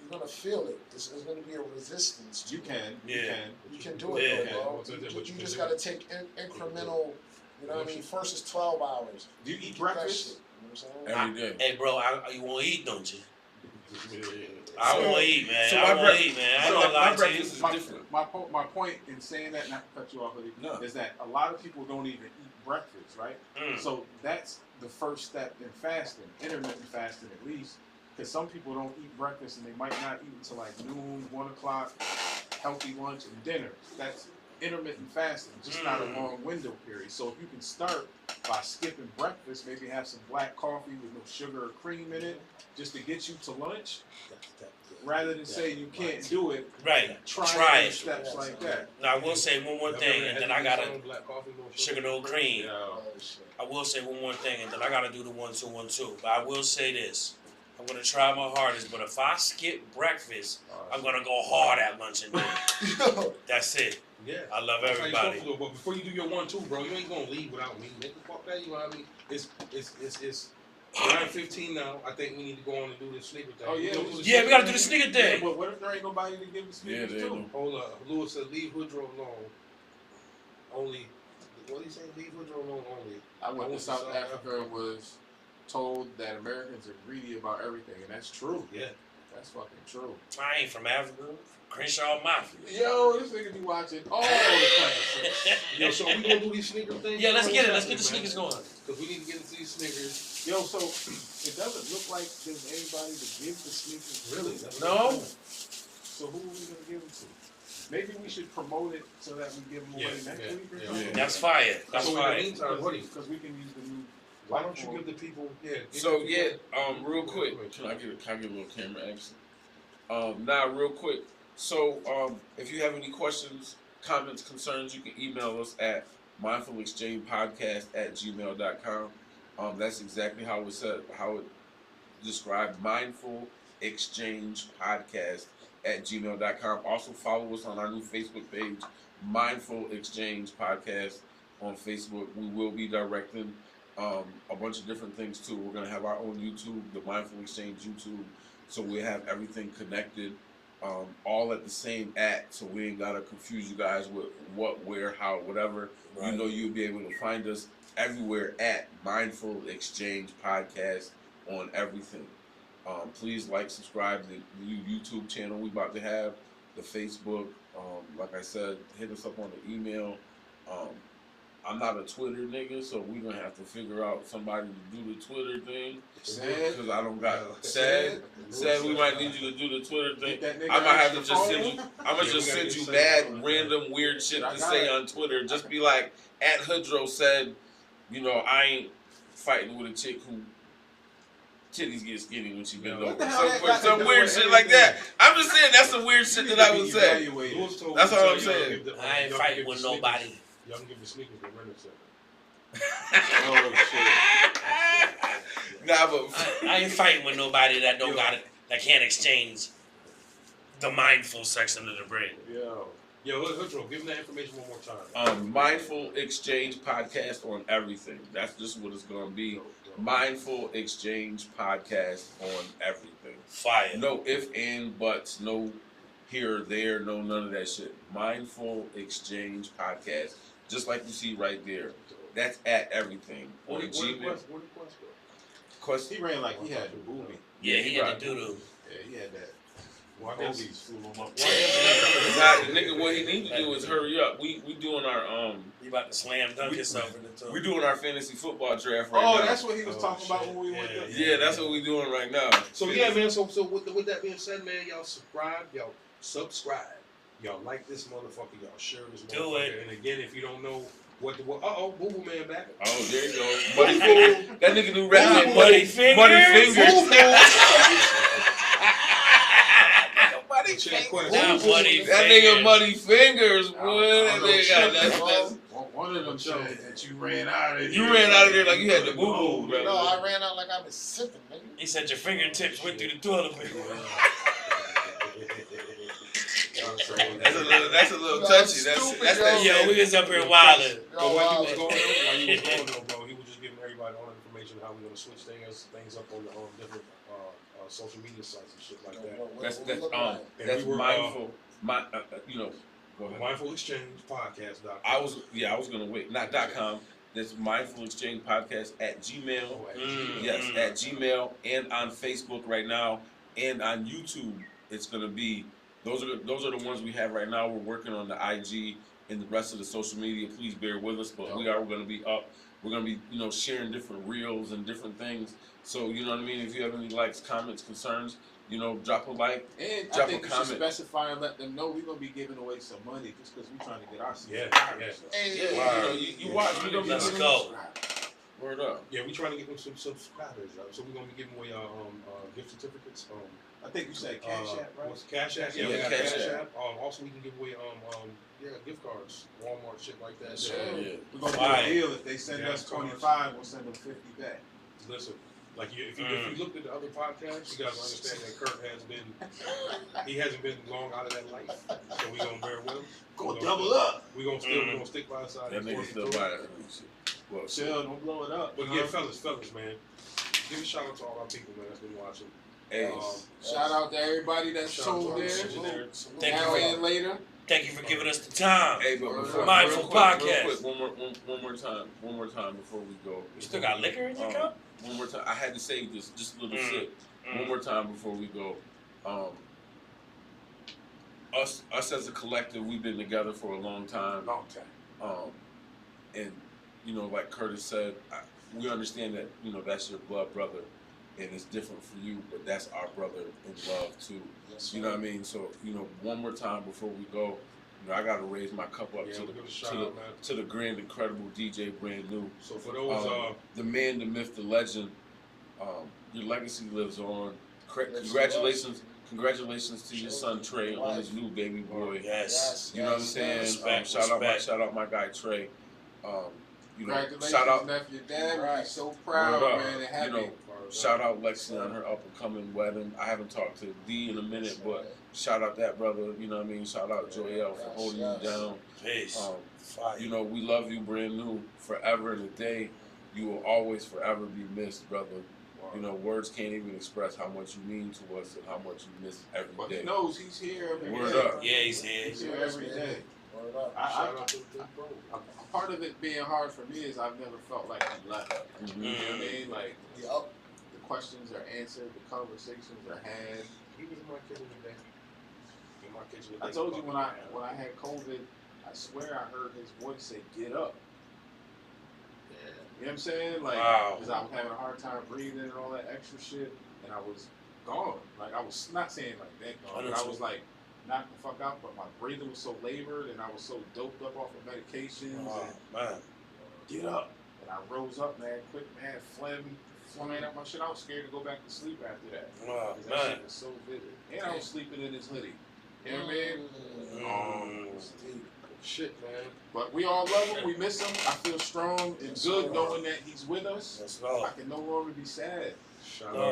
You're gonna feel it. There's gonna be a resistance. You can. You can do it, though, bro. You just gotta take incremental. You know what I mean? First is 12 hours. Do you eat breakfast? You know what I'm saying? Every day. Hey, bro, you want to eat, don't you? I want to eat, man. I want to eat, man. I ain't gonna lie to you. Is different. My point in saying that, not to cut you off, is that a lot of people don't even eat breakfast, right? So that's the first step in fasting, intermittent fasting at least, Because some people don't eat breakfast and they might not eat until like noon, 1 o'clock, healthy lunch and dinner. That's intermittent fasting, just not a long window period. So if you can start by skipping breakfast, maybe have some black coffee with no sugar or cream in it, just to get you to lunch, rather than say you can't do it. Right. Try it. Steps like that. Now I will say one more thing, and then I gotta sugar no cream. I will say one more thing, and then I gotta do the 1-2-1-2. But I will say this: I'm gonna try my hardest. But if I skip breakfast, I'm gonna go hard at lunch and dinner. That's it. Yeah, I love everybody. But before you do your 1-2, bro, you ain't gonna leave without me. Make the fuck that, you know what I mean? It's 9:15 now. I think we need to go on and do this sneaker thing. Oh yeah, we gotta do the sneaker thing. Yeah, but what if there ain't nobody to give the sneakers to? Hold up, Lewis said leave Woodrow alone. Only, what did he say? Leave Woodrow alone only. I went to South Africa and was told that Americans are greedy about everything, and that's true. Yeah, that's fucking true. I ain't from Africa. Crenshaw Mafia. Yo, this nigga be watching all the places. Yo, so we gonna do these sneaker things? Yeah, let's get it. Let's get the sneakers going. Because we need to get into these sneakers. Yo, so it doesn't look like there's anybody to give the sneakers. Really? No. So who are we gonna give them to? Maybe we should promote it so that we give them away next week or something. Yeah. That's fire. That's fire. Because we can use the new. Why don't you give the people? Yeah. So real quick, can I get a little camera action? Now, real quick. So, if you have any questions, comments, concerns, you can email us at mindfulexchangepodcast@gmail.com. That's exactly how it said, how it described mindfulexchangepodcast@gmail.com. Also, follow us on our new Facebook page, Mindful Exchange Podcast on Facebook. We will be directing a bunch of different things too. We're gonna have our own YouTube, the Mindful Exchange YouTube, so we have everything connected. All at the same so we ain't gotta confuse you guys with what, where, how, whatever. Right. You know, you'll be able to find us everywhere at Mindful Exchange Podcast on everything. Please subscribe to the new YouTube channel we about to have, the Facebook. Like I said, hit us up on the email. I'm not a Twitter nigga, so we're gonna have to figure out somebody to do the Twitter thing. Because I don't got said we might need you to do the Twitter thing. I might have to just send you. I'm gonna just send you bad, random, weird shit to say on Twitter. Just be like, @Hudro said, you know, I ain't fighting with a chick who titties get skinny when she been over. Some weird shit like that. I'm just saying that's some weird shit that I would say. That's all I'm saying. I ain't fighting with nobody. Y'all can give the sneakers to Renner Center. Oh shit. Nah, but I ain't fighting with nobody that don't got it, that can't exchange the mindful section of the brain. Yo, Hudro, give them that information one more time. Mindful Exchange Podcast on everything. That's just what it's gonna be. Mindful Exchange Podcast on everything. Fire. No ifs, and buts, no here, there, no none of that shit. Mindful Exchange Podcast. Just like you see right there. That's at everything. Where the Quest, he ran like he had the booby. Yeah, he had the doo-doo. Yeah, he had that. Why the nigga, what he need to do is hurry up. We doing our You about to slam dunk yourself in the toe. We doing our fantasy football draft right now. Oh, that's what he was talking about when we went there. Yeah, that's what we doing right now. So yeah, man. So with that being said, man, y'all subscribe. Y'all like this motherfucker. Y'all share this motherfucker. Do it. And again, if you don't know what Boo Boo Man back. Oh, there you go. Muddy Fool. That nigga do rap. Muddy Fingers. Muddy Fingers. That nigga Muddy Fingers, boy. That nigga got that's one of them shows that you ran out of. You ran out of there like you had the boo boo, bro. No, I ran out like I was sipping, nigga. He said your fingertips went through the toilet paper. That's a little touchy. That's that. Yo, we was up here wilding. While you was going though, bro, he was just giving everybody all the information how we're gonna switch things up on the different social media sites and shit like that. That's mindful. Go ahead. Mindful Exchange Podcast.com. I was gonna wait. Not .com. That's Mindful Exchange Podcast @Gmail. Yes, @Gmail, and on Facebook right now, and on YouTube. It's gonna be those are the ones we have right now. We're working on the IG and the rest of the social media. Please bear with us, but we are going to be up. We're going to be, sharing different reels and different things. So, you know what I mean? If you have any likes, comments, concerns, drop a like, and drop I think a you comment. should specify and let them know we're gonna be giving away some money just because we're trying to get our You watch. We're gonna Let's go. Word up. Yeah, we're trying to get them some subscribers, so we're gonna be giving away gift certificates. I think you said Cash App, right? What's Cash App? Yeah, Yeah, we got Cash Cash App. App. Also, we can give away gift cards, Walmart, shit like that. Yeah. We're gonna do a deal. If they send us 25, we'll send them 50 back. Listen, like if you looked at the other podcasts, you guys understand that Kurt hasn't been long out of that life. So we gonna bear with him. Go double up. We gonna stick by his side. That nigga still by it. Well, chill, don't blow it up. But yeah, fellas, man. Give a shout out to all our people, man, that's been watching. Hey, shout out to everybody that's tuned in. Thank you later. Thank you for giving us the time. Hey, but before, Mindful Podcast. Real quick, one more time before we go. You still got liquor in your cup? One more time. I had to say this, just a little sip. One more time before we go. Us as a collective, we've been together for a long time. And like Curtis said, we understand that that's your blood brother, and it's different for you, but that's our brother in love too. Yes, you know what I mean? So one more time before we go, I got to raise my cup up to the grand, incredible DJ Brand New. So for those, the man, the myth, the legend, your legacy lives on. Congratulations to your son Trey on his new baby boy. Yes. You know what I'm saying? Shout out my guy Trey. Congratulations, shout out nephew, dad. We're so proud, man, and happy. Shout out Lexi on her up and coming wedding. I haven't talked to D in a minute, but shout out that brother. You know what I mean? Shout out Joel for holding you down. Peace. We love you, Brand New, forever and a day. You will always forever be missed, brother. Words can't even express how much you mean to us and how much you miss every day. He knows he's here every day. Word up. Yeah, he's here. He's here every day. Word up. Shout out to the big bro. Part of it being hard for me is I've never felt like I'm left. You know what I mean? Like, the questions are answered, the conversations are had. He was in my kitchen today. I told you when I had COVID, I swear I heard his voice say, "Get up." You know what I'm saying? Like, because I was having a hard time breathing and all that extra shit, and I was gone. Like, I was not saying like that gone, but I was like knocked the fuck out, but my breathing was so labored and I was so doped up off of medications. Get up. And I rose up, man, quick, man, flamming up my shit. I was scared to go back to sleep after that. Because that shit was so vivid. And I was sleeping in his hoodie. You know what I mean? Shit, man. But we all love him. We miss him. I feel strong and good knowing that he's with us. I can no longer be sad.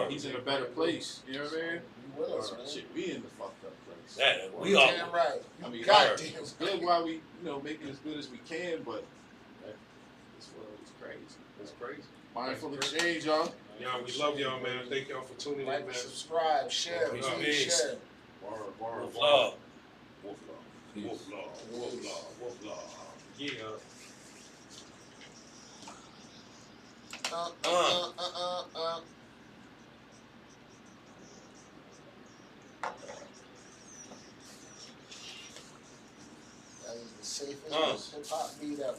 He's in a better place. You know what I mean? He with us, man. Shit, we in the fucked up place. We are. Damn right. I mean, it's good while we, make it as good as we can, but this world is crazy. It's crazy. Mindful exchange, y'all. Y'all, we love y'all, man. Thank y'all for tuning in, man. Subscribe, share, share. Wolf love. Wolf love. Yeah. That is the safest hip hop beat ever.